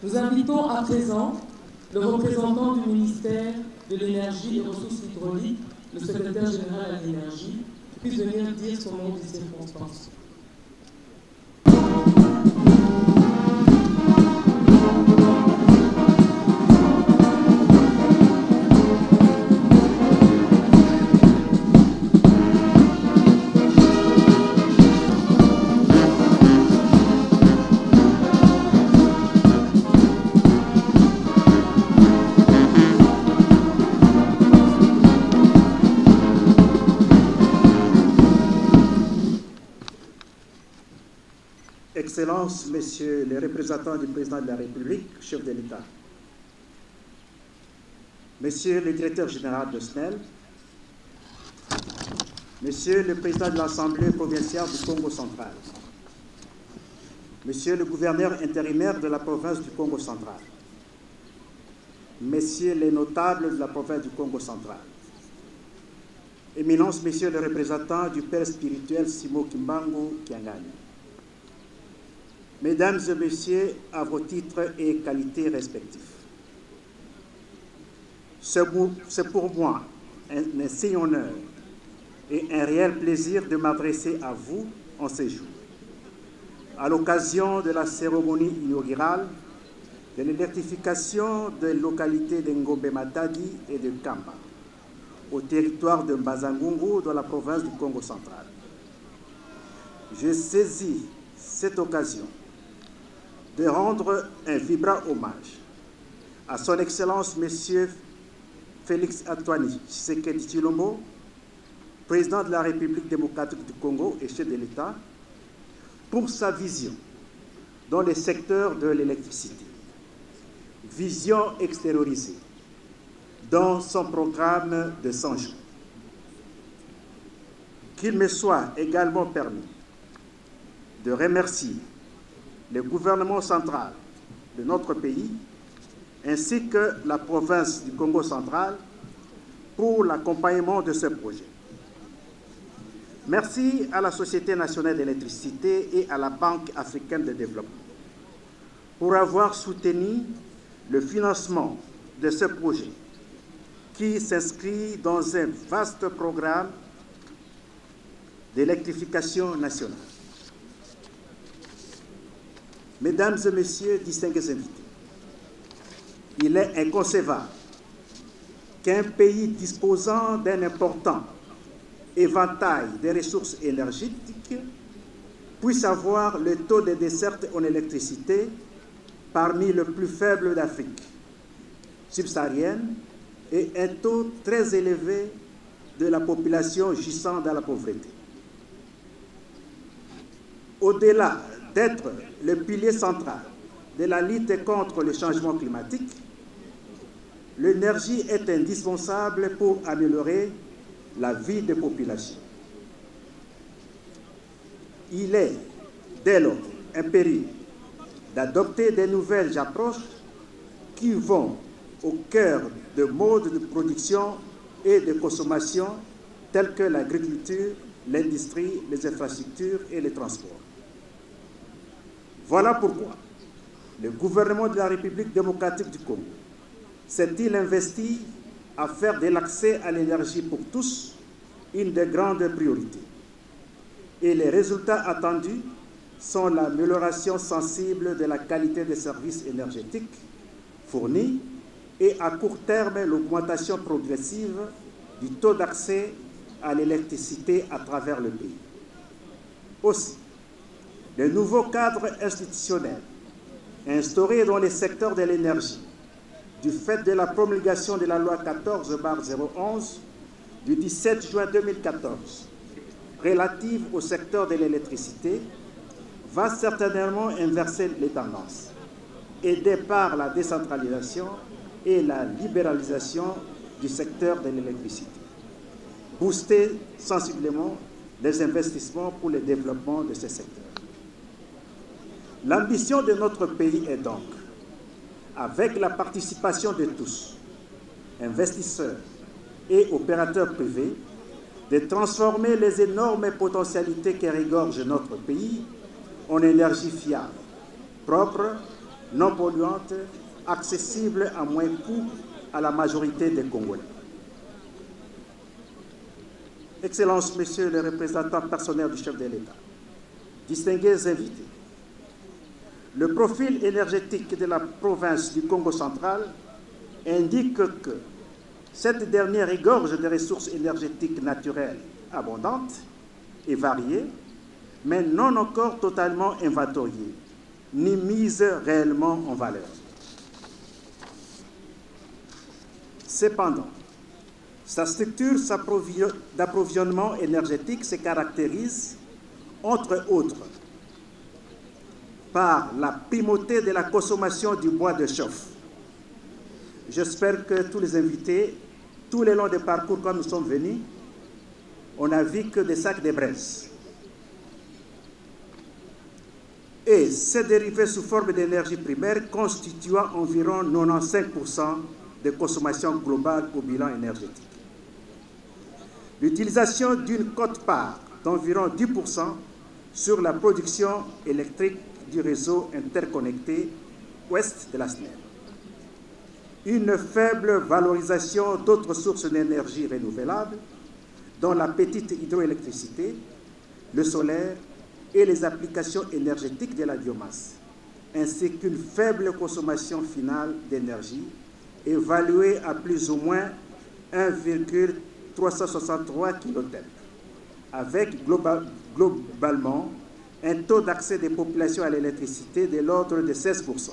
Nous invitons à présent le représentant du ministère de l'Énergie et des Ressources hydrauliques, le secrétaire général à l'énergie, qui puisse venir dire son nom des circonstances. Excellences, Messieurs les représentants du Président de la République, chef de l'État, Monsieur le directeur général de SNEL, Monsieur le Président de l'Assemblée provinciale du Congo central, Monsieur le gouverneur intérimaire de la province du Congo central, Messieurs les notables de la province du Congo central, Éminence, Messieurs les représentants du Père spirituel Simo Kimbangu Kiangani, Mesdames et Messieurs, à vos titres et qualités respectifs, c'est pour moi un insigne honneur et un réel plaisir de m'adresser à vous en ces jours, à l'occasion de la cérémonie inaugurale de l'électrification des localités de Ngombe Matadi et de Kamba, au territoire de Mbazangungu dans la province du Congo central. je saisis cette occasion de rendre un vibrant hommage à son Excellence Monsieur Félix Antoine Tshisekedi Tshilombo, président de la République démocratique du Congo et chef de l'État, pour sa vision dans le secteur de l'électricité. Vision extériorisée dans son programme de 100 jours. Qu'il me soit également permis de remercier le gouvernement central de notre pays ainsi que la province du Congo central pour l'accompagnement de ce projet. Merci à la Société nationale d'électricité et à la Banque africaine de développement pour avoir soutenu le financement de ce projet qui s'inscrit dans un vaste programme d'électrification nationale. Mesdames et messieurs, distingués invités, il est inconcevable qu'un pays disposant d'un important éventail des ressources énergétiques puisse avoir le taux de desserte en électricité parmi les plus faibles d'Afrique subsaharienne et un taux très élevé de la population gisant dans la pauvreté. Au-delà d'être le pilier central de la lutte contre le changement climatique, l'énergie est indispensable pour améliorer la vie des populations. Il est dès lors impérieux d'adopter de nouvelles approches qui vont au cœur de modes de production et de consommation tels que l'agriculture, l'industrie, les infrastructures et les transports. Voilà pourquoi le gouvernement de la République démocratique du Congo s'est-il investi à faire de l'accès à l'énergie pour tous une des grandes priorités. Et les résultats attendus sont l'amélioration sensible de la qualité des services énergétiques fournis et à court terme l'augmentation progressive du taux d'accès à l'électricité à travers le pays. Aussi, le nouveau cadre institutionnel instauré dans le secteur de l'énergie du fait de la promulgation de la loi 14/011 du 17 juin 2014 relative au secteur de l'électricité va certainement inverser les tendances, aidé par la décentralisation et la libéralisation du secteur de l'électricité, booster sensiblement les investissements pour le développement de ce secteur. L'ambition de notre pays est donc, avec la participation de tous, investisseurs et opérateurs privés, de transformer les énormes potentialités qui regorgent notre pays en énergie fiable, propre, non polluante, accessible à moins coût à la majorité des Congolais. Excellences, Messieurs les représentants personnels du chef de l'État, distingués invités, le profil énergétique de la province du Congo central indique que cette dernière regorge de ressources énergétiques naturelles abondantes et variées, mais non encore totalement inventoriées, ni mises réellement en valeur. Cependant, sa structure d'approvisionnement énergétique se caractérise, entre autres, par la primauté de la consommation du bois de chauffe. J'espère que tous les invités, tout le long du parcours quand nous sommes venus, on n'a vu que des sacs de braise. Et ces dérivés sous forme d'énergie primaire constituant environ 95% de consommation globale au bilan énergétique. L'utilisation d'une quote-part d'environ 10% sur la production électrique du réseau interconnecté ouest de la SNEL. Une faible valorisation d'autres sources d'énergie renouvelables, dont la petite hydroélectricité, le solaire et les applications énergétiques de la biomasse, ainsi qu'une faible consommation finale d'énergie, évaluée à plus ou moins 1,363 kT, avec globalement un taux d'accès des populations à l'électricité de l'ordre de 16%,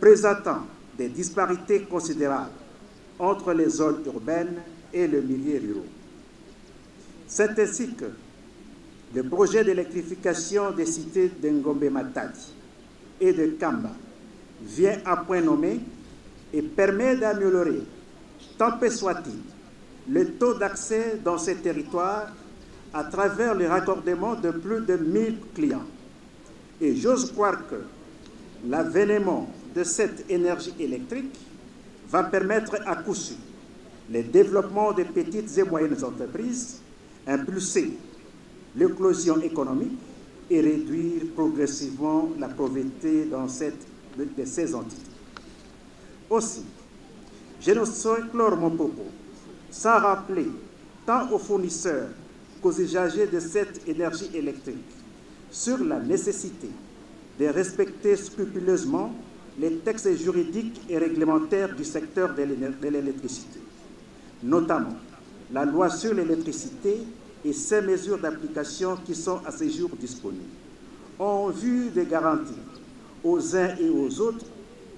présentant des disparités considérables entre les zones urbaines et le milieu rural. C'est ainsi que le projet d'électrification des cités de Ngombe Matadi et de Kamba vient à point nommé et permet d'améliorer, tant peu soit-il, le taux d'accès dans ces territoires à travers le raccordement de plus de 1000 clients. Et j'ose croire que l'avènement de cette énergie électrique va permettre à coup sûr le développement des petites et moyennes entreprises, impulser l'éclosion économique et réduire progressivement la pauvreté dans de ces entités. Aussi, je ne saurais clore mon propos sans rappeler tant aux fournisseurs qu'aux usagers de cette énergie électrique sur la nécessité de respecter scrupuleusement les textes juridiques et réglementaires du secteur de l'électricité, notamment la loi sur l'électricité et ses mesures d'application qui sont à ce jour disponibles, en vue de garantir aux uns et aux autres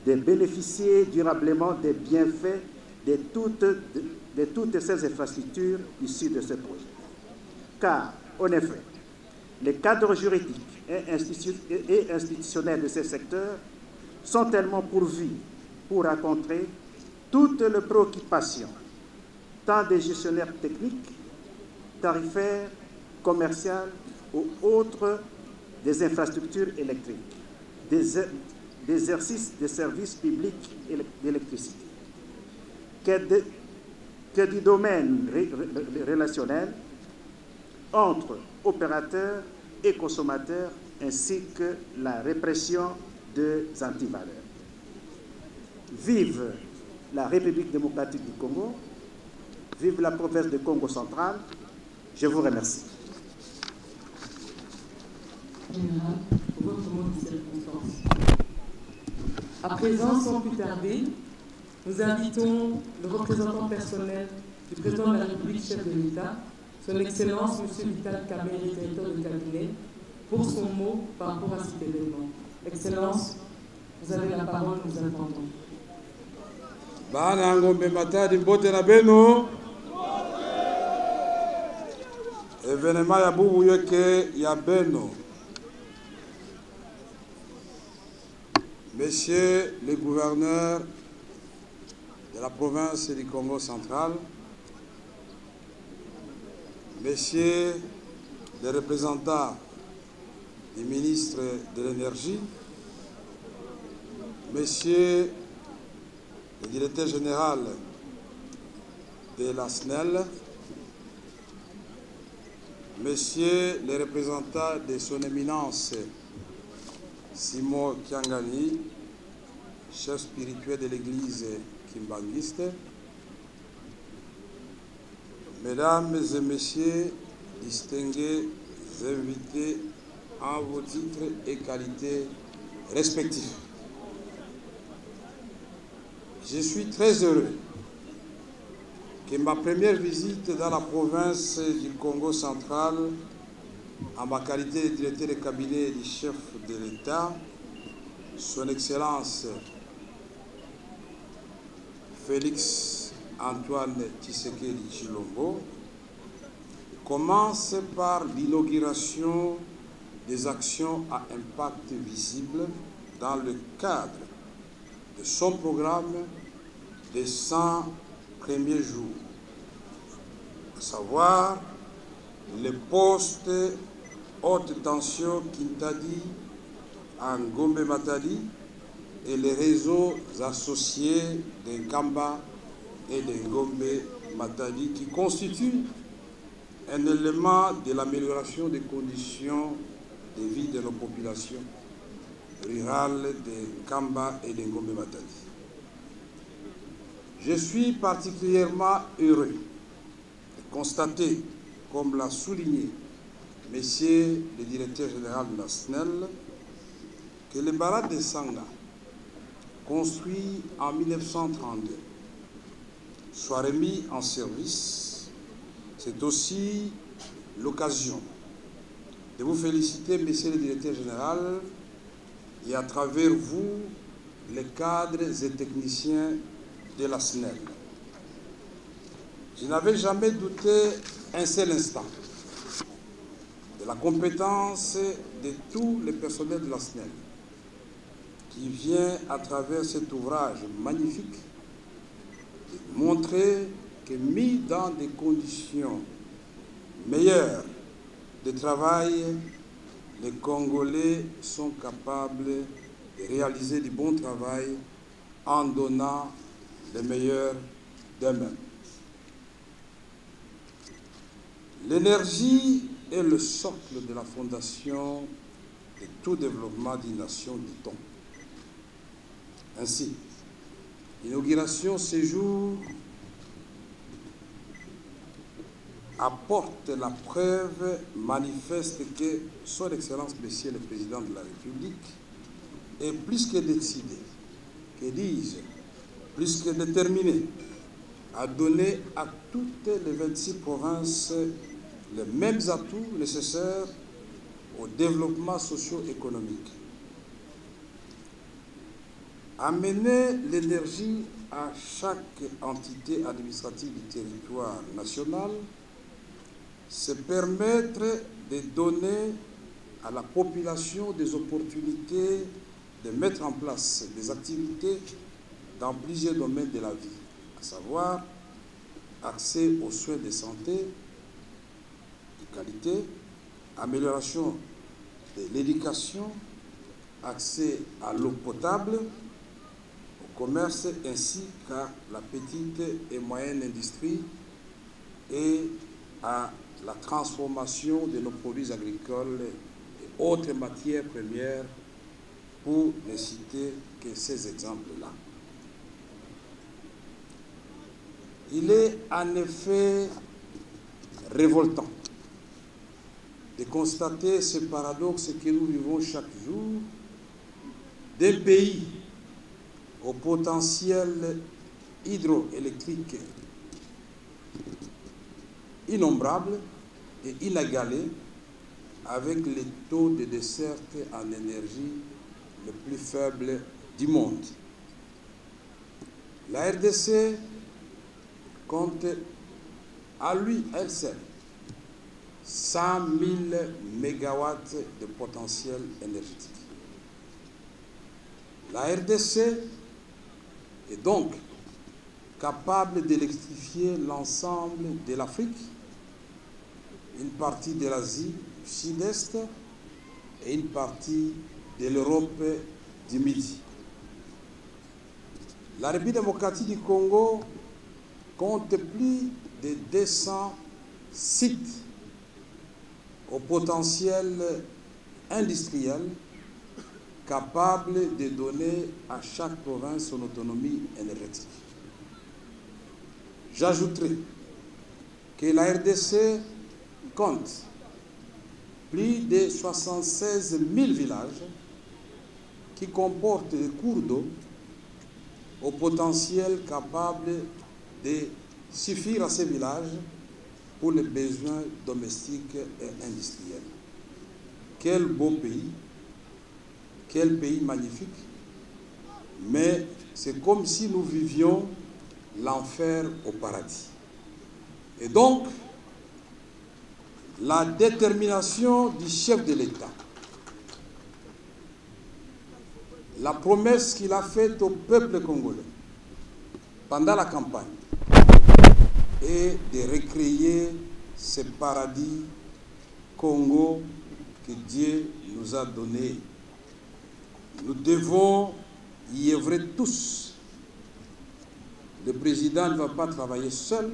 de bénéficier durablement des bienfaits de toutes ces infrastructures issues de ce projet. Car, en effet, les cadres juridiques et institutionnels de ces secteurs sont tellement pourvus pour rencontrer toutes les préoccupations, tant des gestionnaires techniques, tarifaires, commerciales ou autres des infrastructures électriques, d'exercice des services publics d'électricité, que du domaine relationnel entre opérateurs et consommateurs, ainsi que la répression des antivaleurs. Vive la République démocratique du Congo, vive la province de Congo central. Je vous remercie. Pour votre mot de circonstance. À présent, sans plus tarder, nous invitons le représentant personnel du président de la République, chef de l'État, son Excellence, M. Vital Kamerhe, directeur de cabinet, pour son mot par rapport à cet événement. Excellence, vous avez la parole, nous attendons. Bana Ngombe Matadi mbote na beno. Événement ya bubu yeke ya beno. Messieurs les gouverneurs de la province du Congo central, messieurs les représentants du ministre de l'Énergie, messieurs le directeur général de la SNEL, messieurs les représentants de son éminence Simon Kiangani, chef spirituel de l'église kimbanguiste, mesdames et messieurs, distingués invités en vos titres et qualités respectifs. Je suis très heureux que ma première visite dans la province du Congo central, en ma qualité de directeur de cabinet du chef de l'État, son Excellence Félix Antoine Tshisekedi Tshilombo, commence par l'inauguration des actions à impact visible dans le cadre de son programme des 100 premiers jours, à savoir les postes haute tension Kintadi, en Ngombe Matadi et les réseaux associés de Kamba et de Ngombe Matadi qui constituent un élément de l'amélioration des conditions de vie de nos populations rurales de Kamba et de Ngombe Matadi. Je suis particulièrement heureux de constater, comme l'a souligné Monsieur le directeur général de la SNEL, que le barrage de Sanga, construit en 1932, soit remis en service. C'est aussi l'occasion de vous féliciter, Monsieur le Directeur Général, et à travers vous, les cadres et techniciens de la SNEL. Je n'avais jamais douté un seul instant de la compétence de tous les personnels de la SNEL qui vient à travers cet ouvrage magnifique de montrer que mis dans des conditions meilleures de travail, les Congolais sont capables de réaliser du bon travail en donnant le meilleur d'eux-mêmes. L'énergie est le socle de la fondation de tout développement d'une nation, dit-on. Ainsi, l'inauguration ce jour apporte la preuve manifeste que Son Excellence Monsieur le Président de la République est plus que décidé, que dis-je, plus que déterminé à donner à toutes les 26 provinces les mêmes atouts nécessaires au développement socio-économique. Amener l'énergie à chaque entité administrative du territoire national, c'est permettre de donner à la population des opportunités de mettre en place des activités dans plusieurs domaines de la vie, à savoir accès aux soins de santé de qualité, amélioration de l'éducation, accès à l'eau potable, au commerce ainsi qu'à la petite et moyenne industrie et à la transformation de nos produits agricoles et autres matières premières, pour ne citer que ces exemples-là. Il est en effet révoltant de constater ce paradoxe que nous vivons chaque jour d'un pays au potentiel hydroélectrique innombrable et inégalé, avec les taux de desserte en énergie le plus faible du monde. La RDC compte à lui, elle seule, 100 000 mégawatts de potentiel énergétique. La RDC est donc capable d'électrifier l'ensemble de l'Afrique, une partie de l'Asie du Sud-Est et une partie de l'Europe du Midi. La République démocratique du Congo compte plus de 200 sites au potentiel industriel capables de donner à chaque province son autonomie énergétique. J'ajouterai que la RDC compte plus de 76 000 villages qui comportent des cours d'eau au potentiel capable de suffire à ces villages pour les besoins domestiques et industriels. Quel beau pays, quel pays magnifique, mais c'est comme si nous vivions l'enfer au paradis. Et donc, la détermination du chef de l'État, la promesse qu'il a faite au peuple congolais pendant la campagne est de recréer ce paradis Congo que Dieu nous a donné. Nous devons y œuvrer tous. Le président ne va pas travailler seul,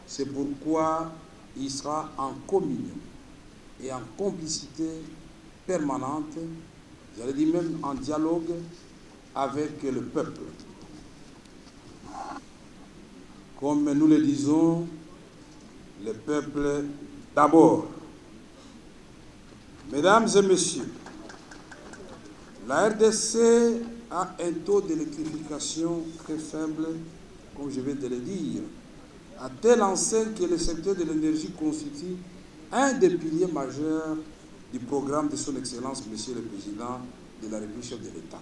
c'est pourquoi il sera en communion et en complicité permanente, j'allais dire même en dialogue avec le peuple. Comme nous le disons, le peuple d'abord. Mesdames et messieurs, la RDC a un taux d'électrification très faible, comme je viens de le dire, à telle enseigne que le secteur de l'énergie constitue un des piliers majeurs du programme de son Excellence, Monsieur le Président de la République, chef de l'État.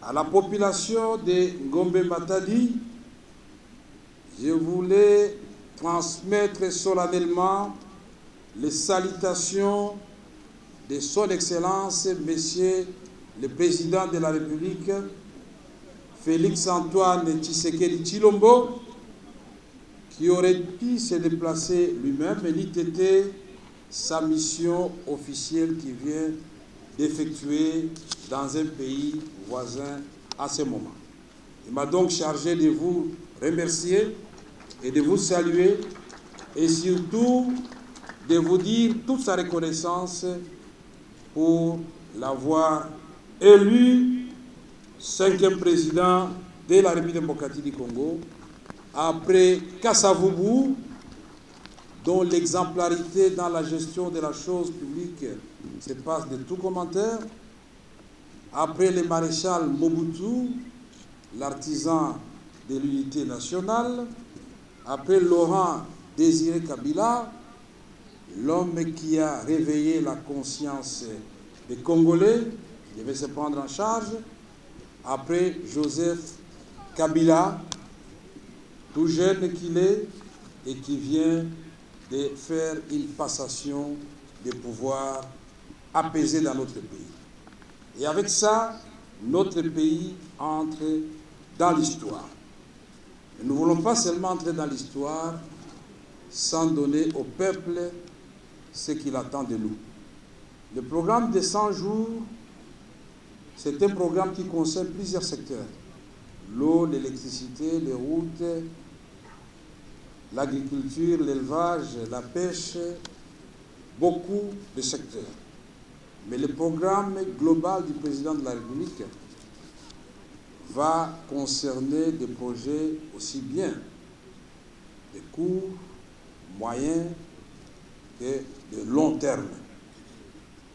À la population de Ngombe Matadi, je voulais transmettre solennellement les salutations de son Excellence, Monsieur le Président de la République, Félix-Antoine Tshisekedi Tshilombo, qui aurait pu se déplacer lui-même, mais n'eût été sa mission officielle qui vient d'effectuer dans un pays voisin à ce moment. Il m'a donc chargé de vous remercier et de vous saluer et surtout de vous dire toute sa reconnaissance pour l'avoir élu 5e président de la République démocratique du Congo, après Kassavubu, dont l'exemplarité dans la gestion de la chose publique se passe de tout commentaire, après le maréchal Mobutu, l'artisan de l'unité nationale, après Laurent Désiré Kabila, l'homme qui a réveillé la conscience des Congolais, qui devait se prendre en charge, après Joseph Kabila, tout jeune qu'il est et qui vient de faire une passation de pouvoir apaisé dans notre pays. Et avec ça, notre pays entre dans l'histoire. Nous ne voulons pas seulement entrer dans l'histoire sans donner au peuple ce qu'il attend de nous. Le programme de 100 jours, c'est un programme qui concerne plusieurs secteurs. L'eau, l'électricité, les routes, l'agriculture, l'élevage, la pêche, beaucoup de secteurs. Mais le programme global du président de la République va concerner des projets aussi bien de court, moyen que de long terme.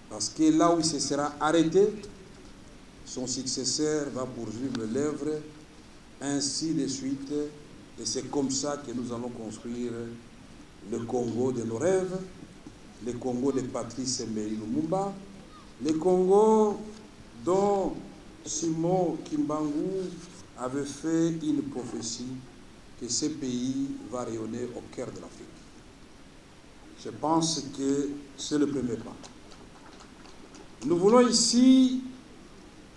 Parce que là où il se sera arrêté, son successeur va poursuivre l'œuvre, ainsi de suite. Et c'est comme ça que nous allons construire le Congo de nos rêves, le Congo de Patrice Emery Lumumba, le Congo dont Simon Kimbangu avait fait une prophétie que ce pays va rayonner au cœur de l'Afrique. Je pense que c'est le premier pas. Nous voulons ici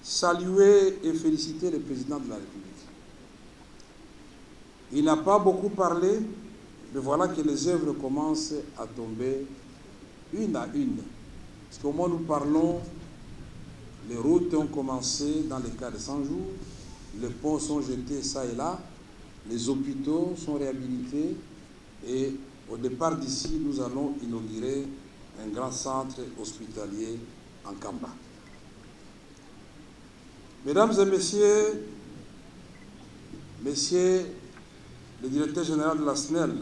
saluer et féliciter le président de la République. Il n'a pas beaucoup parlé, mais voilà que les œuvres commencent à tomber une à une. Parce qu'au moment où nous parlons, les routes ont commencé dans les cas de 100 jours, les ponts sont jetés ça et là, les hôpitaux sont réhabilités et au départ d'ici, nous allons inaugurer un grand centre hospitalier en Kamba. Mesdames et messieurs, messieurs le directeur général de la SNEL,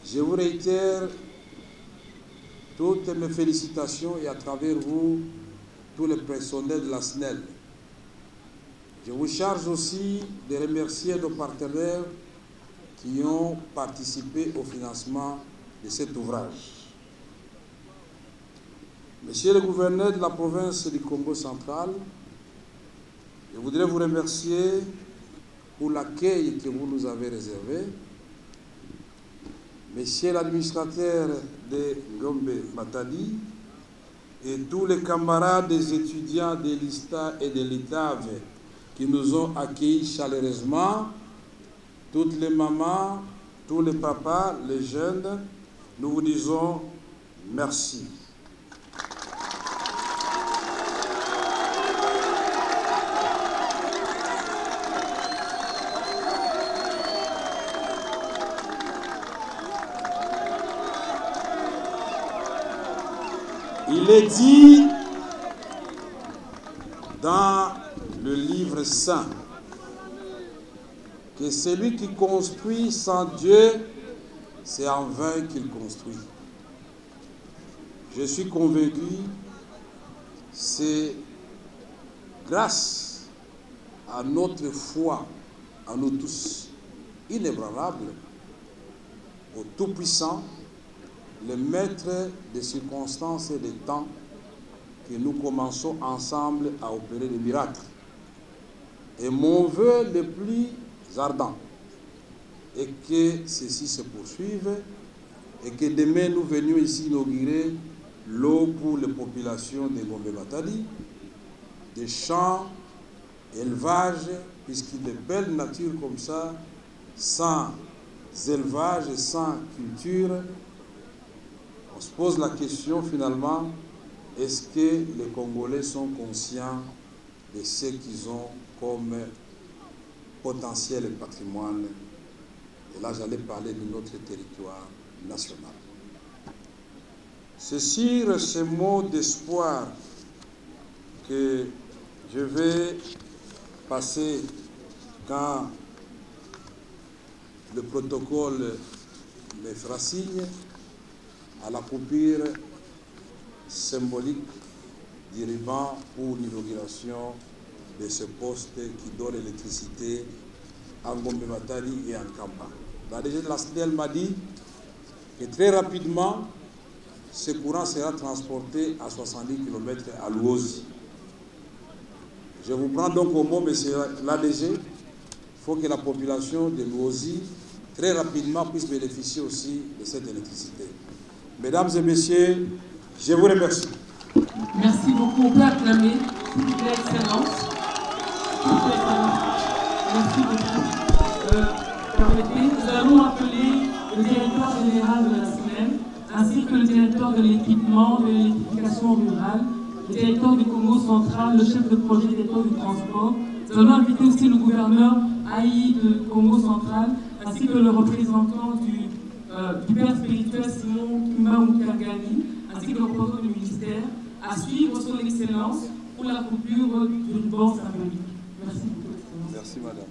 je vous réitère toutes mes félicitations et à travers vous, tous les personnels de la SNEL. Je vous charge aussi de remercier nos partenaires qui ont participé au financement de cet ouvrage. Monsieur le gouverneur de la province du Congo central, je voudrais vous remercier pour l'accueil que vous nous avez réservé. Monsieur l'administrateur de Ngombe Matadi et tous les camarades des étudiants de l'ISTA et de l'ITAV qui nous ont accueillis chaleureusement, toutes les mamans, tous les papas, les jeunes, nous vous disons merci. Il est dit dans le livre saint que celui qui construit sans Dieu, c'est en vain qu'il construit. Je suis convaincu, c'est grâce à notre foi, à nous tous, inébranlable, au Tout-Puissant, le maître des circonstances et des temps, que nous commençons ensemble à opérer des miracles. Et mon vœu le plus ardent est que ceci se poursuive et que demain nous venions ici inaugurer l'eau pour les populations de Gombe Matadi, des champs, élevage, puisqu'il est belle nature comme ça, sans élevage et sans culture, on se pose la question finalement, est-ce que les Congolais sont conscients de ce qu'ils ont comme potentiel et patrimoine? Et là, j'allais parler de notre territoire national. C'est sur ces mots d'espoir que je vais passer quand le protocole me fera signe à la coupure symbolique du ruban pour l'inauguration de ce poste qui donne l'électricité en Gombe Matadi et en Kamba. La DG de la SNEL m'a dit que très rapidement, ce courant sera transporté à 70 km à Luozi. Je vous prends donc au mot, monsieur l'ADG. Il faut que la population de Luozi, très rapidement, puisse bénéficier aussi de cette électricité. Mesdames et messieurs, je vous remercie. Merci beaucoup. On peut acclamer, s'il vous plaît, Excellence. Merci beaucoup. Permettez, nous allons appeler le directeur général de la SNEL, ainsi que le directeur de l'équipement, de l'électrification rurale, le directeur du Congo central, le chef de projet directeur du transport. Nous allons inviter aussi le gouverneur Aïe de Congo central, ainsi que le représentant du père spirituel Simon Kimbaoukangani, ainsi que le représentant du ministère, à suivre son excellence pour la coupure du ruban symbolique. Merci beaucoup, Excellence. Merci, madame.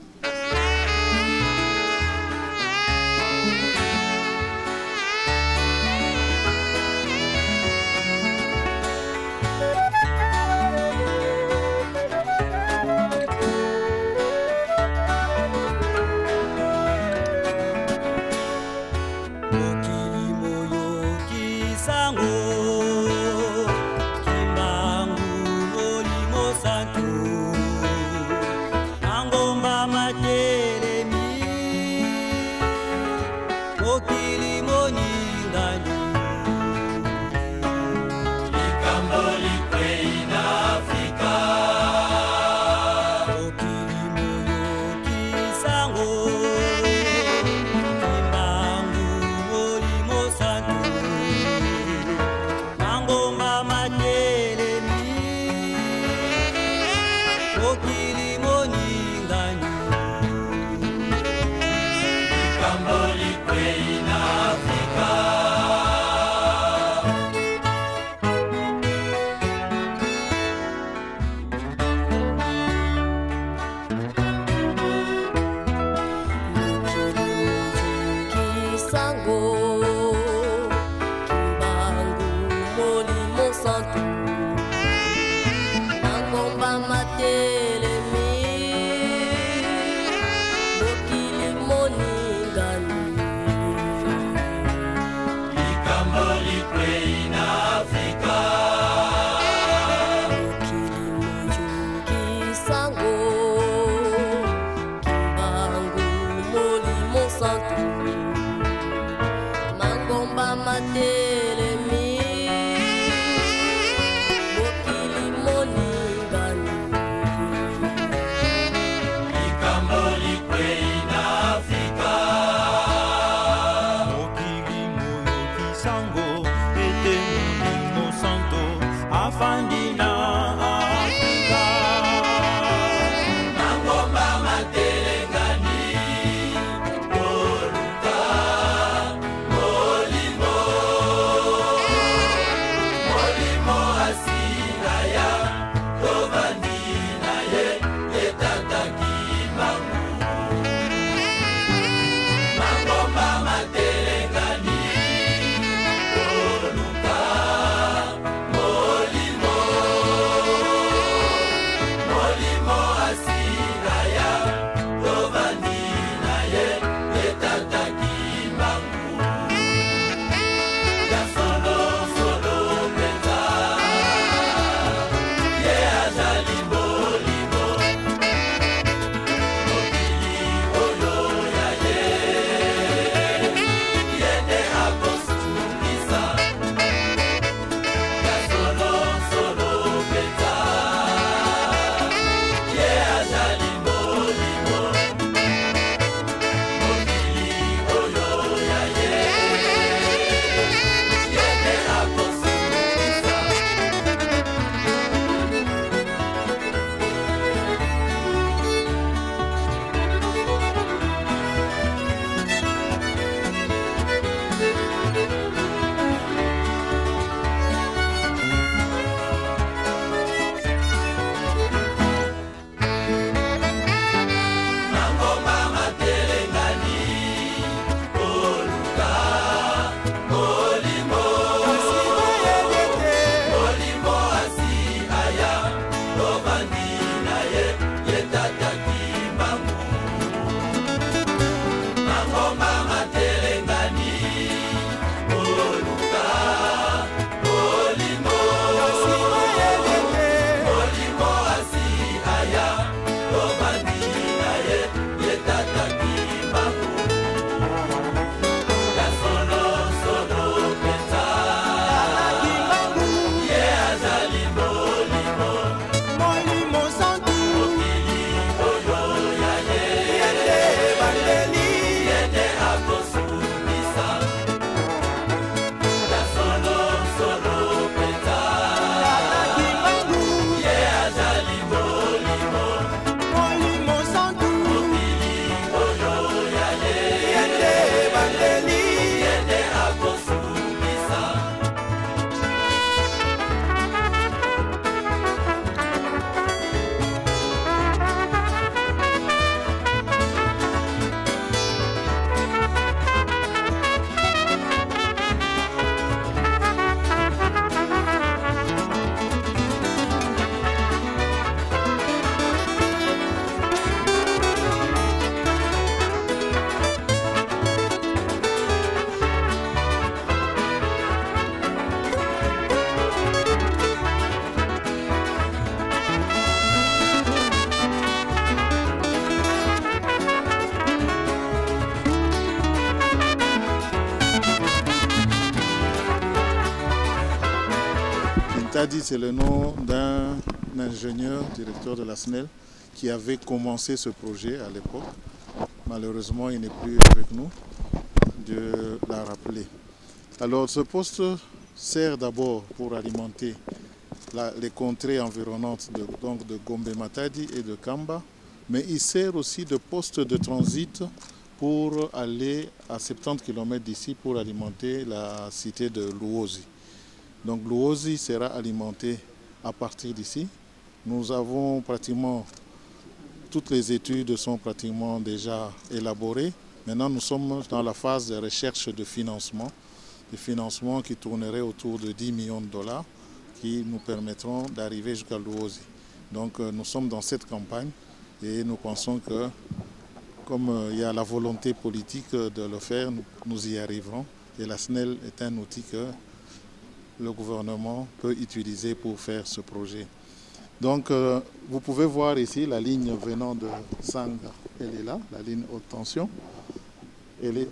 Molimo Matadi, c'est le nom d'un ingénieur, directeur de la SNEL, qui avait commencé ce projet à l'époque. Malheureusement, il n'est plus avec nous, de la rappeler. Alors, ce poste sert d'abord pour alimenter les contrées environnantes de Gombe Matadi et de Kamba, mais il sert aussi de poste de transit pour aller à 70 km d'ici pour alimenter la cité de Luozi. Donc Luozi sera alimenté à partir d'ici. Nous avons pratiquement, toutes les études sont pratiquement déjà élaborées. Maintenant, nous sommes dans la phase de recherche de financement, des financements qui tourneraient autour de 10 millions de dollars, qui nous permettront d'arriver jusqu'à Luozi. Donc nous sommes dans cette campagne et nous pensons que, comme il y a la volonté politique de le faire, nous y arriverons. Et la SNEL est un outil que le gouvernement peut utiliser pour faire ce projet. Donc vous pouvez voir ici la ligne venant de Sanga, elle est là, la ligne haute tension.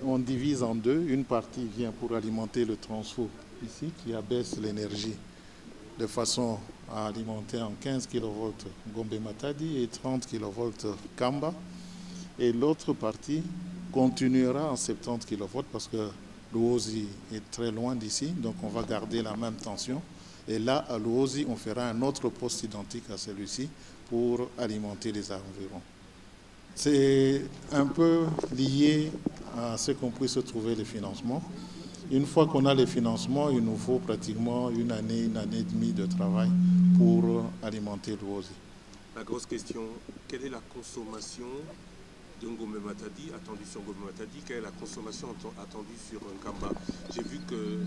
On divise en deux, une partie vient pour alimenter le transfo ici qui abaisse l'énergie de façon à alimenter en 15 kV Gombe Matadi et 30 kV Kamba. Et l'autre partie continuera en 70 kV parce que Luozi est très loin d'ici, donc on va garder la même tension. Et là, à Luozi, on fera un autre poste identique à celui-ci pour alimenter les environs. C'est un peu lié à ce qu'on puisse trouver les financements. Une fois qu'on a les financements, il nous faut pratiquement une année et demie de travail pour alimenter Luozi. La grosse question, quelle est la consommation de Gombe Matadi, attendue sur Gombe Matadi, quelle est la consommation attendue sur Nkamba? J'ai vu que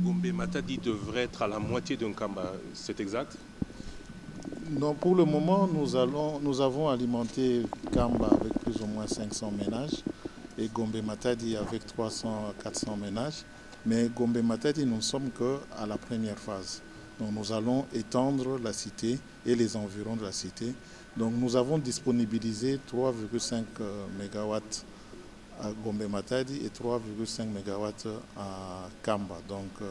Gombe Matadi devrait être à la moitié de Nkamba, c'est exact? Non, pour le moment, nous avons alimenté Kamba avec plus ou moins 500 ménages et Gombe Matadi avec 300-400 ménages. Mais Gombe Matadi, nous ne sommes qu'à la première phase. Donc nous allons étendre la cité et les environs de la cité. Donc nous avons disponibilisé 3,5 MW à Gombe Matadi et 3,5 MW à Kamba. Donc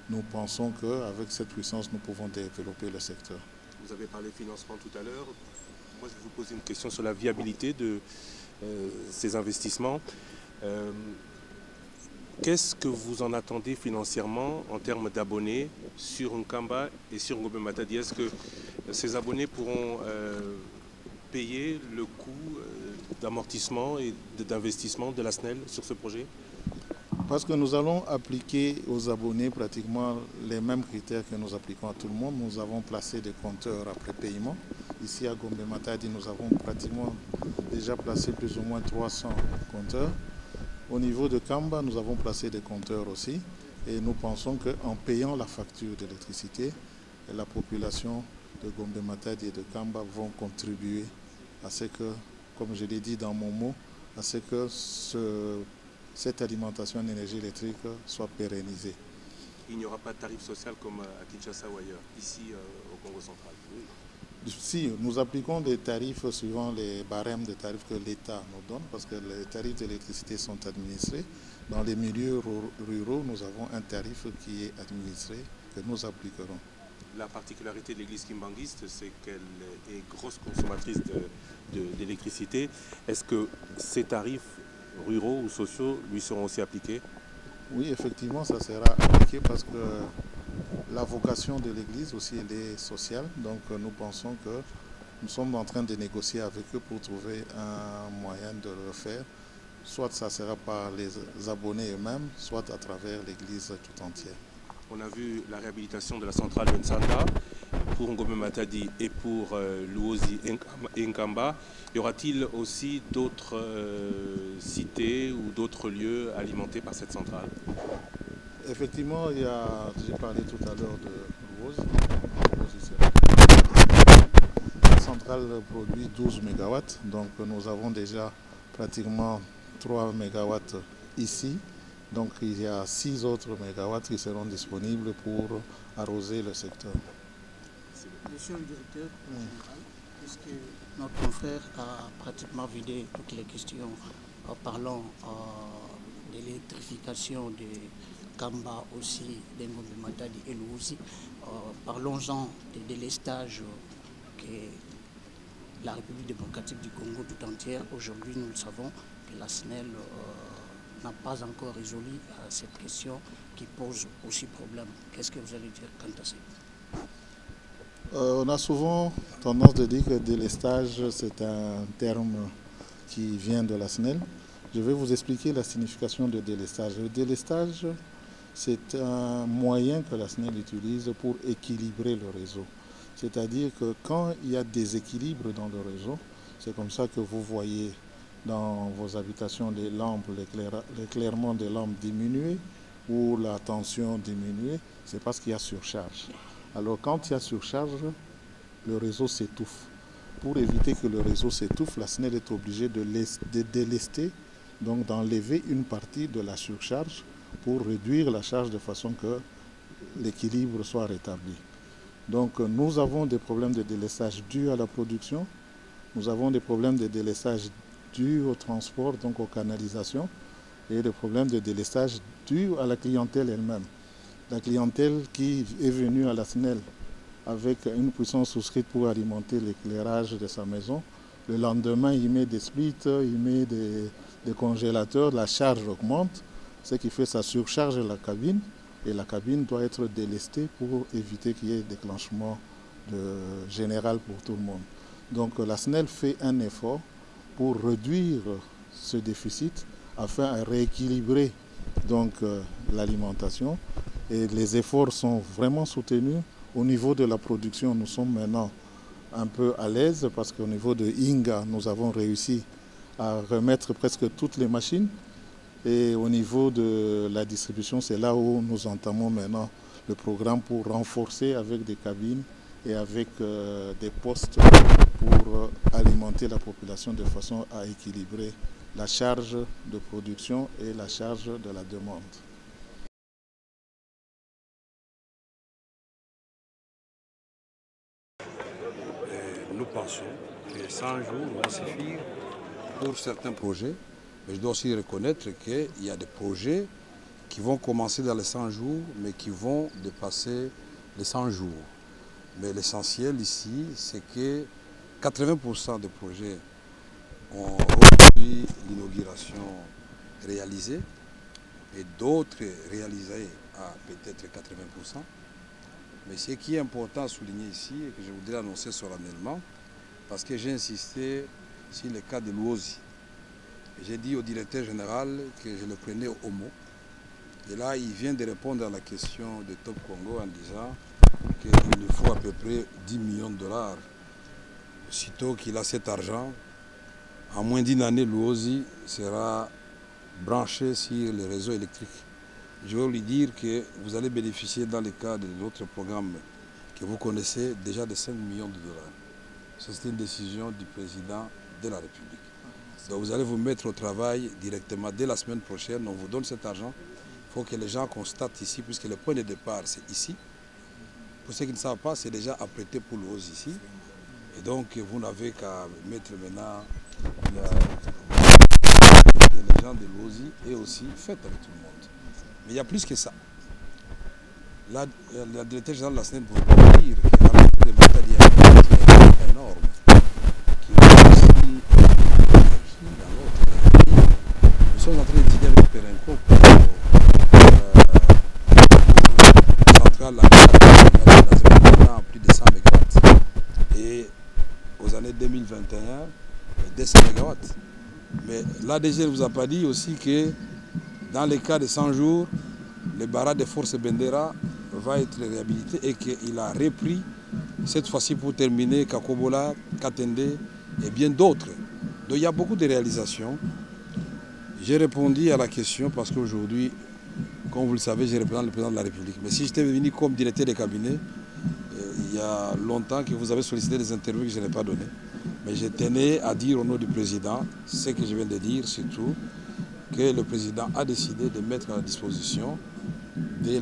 nous pensons qu'avec cette puissance, nous pouvons développer le secteur. Vous avez parlé financement tout à l'heure. Moi, je vais vous poser une question sur la viabilité de ces investissements. Qu'est-ce que vous en attendez financièrement en termes d'abonnés sur Nkamba et sur Gombe Matadi? Est-ce que ces abonnés pourront payer le coût d'amortissement et d'investissement de la SNEL sur ce projet? Parce que nous allons appliquer aux abonnés pratiquement les mêmes critères que nous appliquons à tout le monde. Nous avons placé des compteurs après paiement. Ici à Gombe Matadi, nous avons pratiquement déjà placé plus ou moins 300 compteurs. Au niveau de Kamba, nous avons placé des compteurs aussi. Et nous pensons qu'en payant la facture d'électricité, la population de Gombe Matadi et de Kamba vont contribuer à ce que, comme je l'ai dit dans mon mot, à ce que cette alimentation en énergie électrique soit pérennisée. Il n'y aura pas de tarif social comme à Kinshasa ou ailleurs, ici au Congo central? Oui. Si, nous appliquons des tarifs suivant les barèmes de tarifs que l'État nous donne, parce que les tarifs d'électricité sont administrés. Dans les milieux ruraux, nous avons un tarif qui est administré, que nous appliquerons. La particularité de l'église kimbanguiste, c'est qu'elle est grosse consommatrice d'électricité. Est-ce que ces tarifs ruraux ou sociaux lui seront aussi appliqués? Oui, effectivement, ça sera appliqué parce que la vocation de l'Église aussi, elle est sociale. Donc nous pensons que nous sommes en train de négocier avec eux pour trouver un moyen de le faire. Soit ça sera par les abonnés eux-mêmes, soit à travers l'Église tout entière. On a vu la réhabilitation de la centrale de Nsanda pour Ngombe Matadi et pour Luozi et Nkamba. Y aura-t-il aussi d'autres cités ou d'autres lieux alimentés par cette centrale? Effectivement, j'ai parlé tout à l'heure de Luozi. La centrale produit 12 MW, donc nous avons déjà pratiquement 3 MW ici. Donc il y a 6 autres mégawatts qui seront disponibles pour arroser le secteur. Monsieur le directeur, puisque notre confrère a pratiquement vidé toutes les questions en parlant de l'électrification Kamba aussi, d'Engombe Matadi et Louzi. Parlons-en des délestages que la République démocratique du Congo tout entière, aujourd'hui nous le savons, que la SNEL n'a pas encore résolu cette question qui pose aussi problème. Qu'est-ce que vous allez dire quant à ça? On a souvent tendance de dire que délestage, c'est un terme qui vient de la SNEL. Je vais vous expliquer la signification de délestage. Le délestage, c'est un moyen que la SNEL utilise pour équilibrer le réseau. C'est-à-dire que quand il y a des équilibres dans le réseau, c'est comme ça que vous voyez dans vos habitations les lampes, l'éclairement des lampes diminuer ou la tension diminuer, c'est parce qu'il y a surcharge. Alors quand il y a surcharge, le réseau s'étouffe. Pour éviter que le réseau s'étouffe, la SNEL est obligée de délester, donc d'enlever une partie de la surcharge pour réduire la charge de façon que l'équilibre soit rétabli. Donc nous avons des problèmes de délestage dus à la production, nous avons des problèmes de délestage dus au transport, donc aux canalisations, et des problèmes de délestage dus à la clientèle elle-même. La clientèle qui est venue à la SNEL avec une puissance souscrite pour alimenter l'éclairage de sa maison, le lendemain il met des splits, il met des congélateurs, la charge augmente, ce qui fait ça surcharge la cabine, et la cabine doit être délestée pour éviter qu'il y ait déclenchement général pour tout le monde. Donc la SNEL fait un effort pour réduire ce déficit afin de rééquilibrer l'alimentation, et les efforts sont vraiment soutenus. Au niveau de la production, nous sommes maintenant un peu à l'aise parce qu'au niveau de Inga, nous avons réussi à remettre presque toutes les machines. Et au niveau de la distribution, c'est là où nous entamons maintenant le programme pour renforcer avec des cabines et avec des postes pour alimenter la population de façon à équilibrer la charge de production et la charge de la demande. Nous pensons que 100 jours vont suffire pour certains projets. Mais je dois aussi reconnaître qu'il y a des projets qui vont commencer dans les 100 jours, mais qui vont dépasser les 100 jours. Mais l'essentiel ici, c'est que 80% des projets ont reçu l'inauguration réalisée et d'autres réalisés à peut-être 80%. Mais ce qui est important à souligner ici, et que je voudrais annoncer solennellement, parce que j'ai insisté sur le cas de Louzi. J'ai dit au directeur général que je le prenais au mot. Et là, il vient de répondre à la question de Top Congo en disant qu'il lui faut à peu près 10 millions de dollars. Sitôt qu'il a cet argent, en moins d'une année, Louzi sera branché sur les réseaux électriques. Je vais lui dire que vous allez bénéficier dans le cadre de l'autre programme que vous connaissez déjà de 5 millions de dollars. C'est une décision du président de la République. Donc vous allez vous mettre au travail directement dès la semaine prochaine. On vous donne cet argent. Il faut que les gens constatent ici, puisque le point de départ, c'est ici. Pour ceux qui ne savent pas, c'est déjà apprêté pour l'OSI ici. Et donc vous n'avez qu'à mettre maintenant que les gens de l'OSI et aussi faites avec tout le monde. Mais il y a plus que ça. La directrice générale de la SNEL vous dire que la des matériels est énorme, qui est aussi dans l'autre pays. Nous sommes en train d'étudier avec Perenco pour centrale à plus de 100 MW. Et aux années 2021, 200 MW. Mais l'ADG ne vous a pas dit aussi que dans les cas de 100 jours, le barrage de Force Bendera va être réhabilité et qu'il a repris cette fois-ci pour terminer Kakobola, Katende et bien d'autres. Donc il y a beaucoup de réalisations. J'ai répondu à la question parce qu'aujourd'hui, comme vous le savez, je représente le président de la République. Mais si j'étais venu comme directeur de cabinet, il y a longtemps que vous avez sollicité des interviews que je n'ai pas données. Mais je tenais à dire au nom du président ce que je viens de dire, surtout que le président a décidé de mettre à la disposition du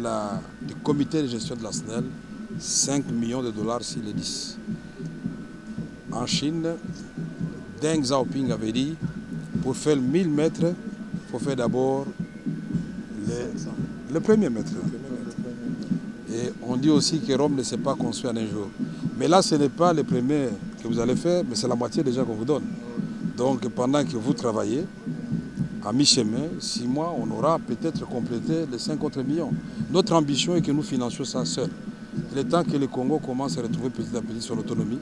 comité de gestion de la SNEL 5 millions de dollars sur les 10. En Chine, Deng Xiaoping avait dit, pour faire 1000 mètres, il faut faire d'abord Le premier maître. Et on dit aussi que Rome ne s'est pas construit en un jour. Mais là, ce n'est pas le premier que vous allez faire, mais c'est la moitié déjà qu'on vous donne. Donc pendant que vous travaillez, à mi-chemin, 6 mois, on aura peut-être complété les 5 autres millions. Notre ambition est que nous financions ça seuls. Il est temps que le Congo commence à retrouver petit à petit son autonomie,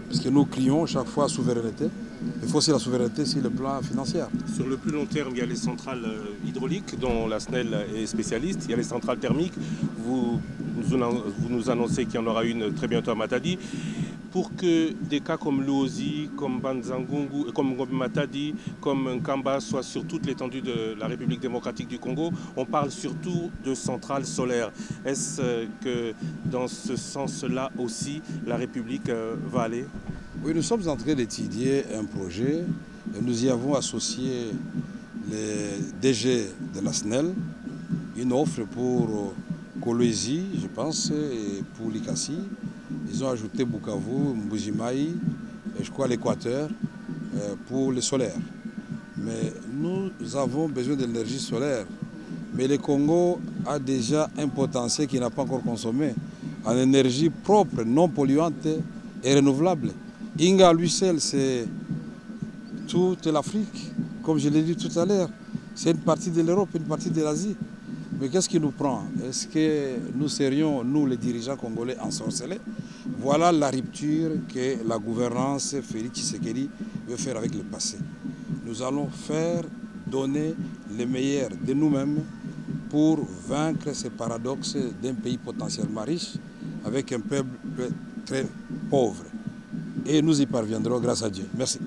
puisque nous crions chaque fois à souveraineté. Il faut aussi la souveraineté sur le plan financier. Sur le plus long terme, il y a les centrales hydrauliques dont la SNEL est spécialiste. Il y a les centrales thermiques. Vous nous annoncez qu'il y en aura une très bientôt à Matadi. Pour que des cas comme Luozi, comme Banzangungu, comme Ngombe Matadi, comme Nkamba soient sur toute l'étendue de la République démocratique du Congo, on parle surtout de centrales solaires. Est-ce que dans ce sens-là aussi, la République va aller? Oui, nous sommes en train d'étudier un projet et nous y avons associé les DG de la SNEL, une offre pour Kolwezi, je pense, et pour Likasi. Ils ont ajouté Bukavu, Mbujimaï, et je crois l'Équateur, pour le solaire. Mais nous avons besoin d'énergie solaire. Mais le Congo a déjà un potentiel qui n'a pas encore consommé en énergie propre, non polluante et renouvelable. Inga, lui seul, c'est toute l'Afrique, comme je l'ai dit tout à l'heure. C'est une partie de l'Europe, une partie de l'Asie. Mais qu'est-ce qui nous prend? Est-ce que nous serions, nous les dirigeants congolais, ensorcelés? Voilà la rupture que la gouvernance Félix Tshisekedi veut faire avec le passé. Nous allons donner le meilleur de nous-mêmes pour vaincre ces paradoxes d'un pays potentiellement riche avec un peuple très pauvre. Et nous y parviendrons grâce à Dieu. Merci.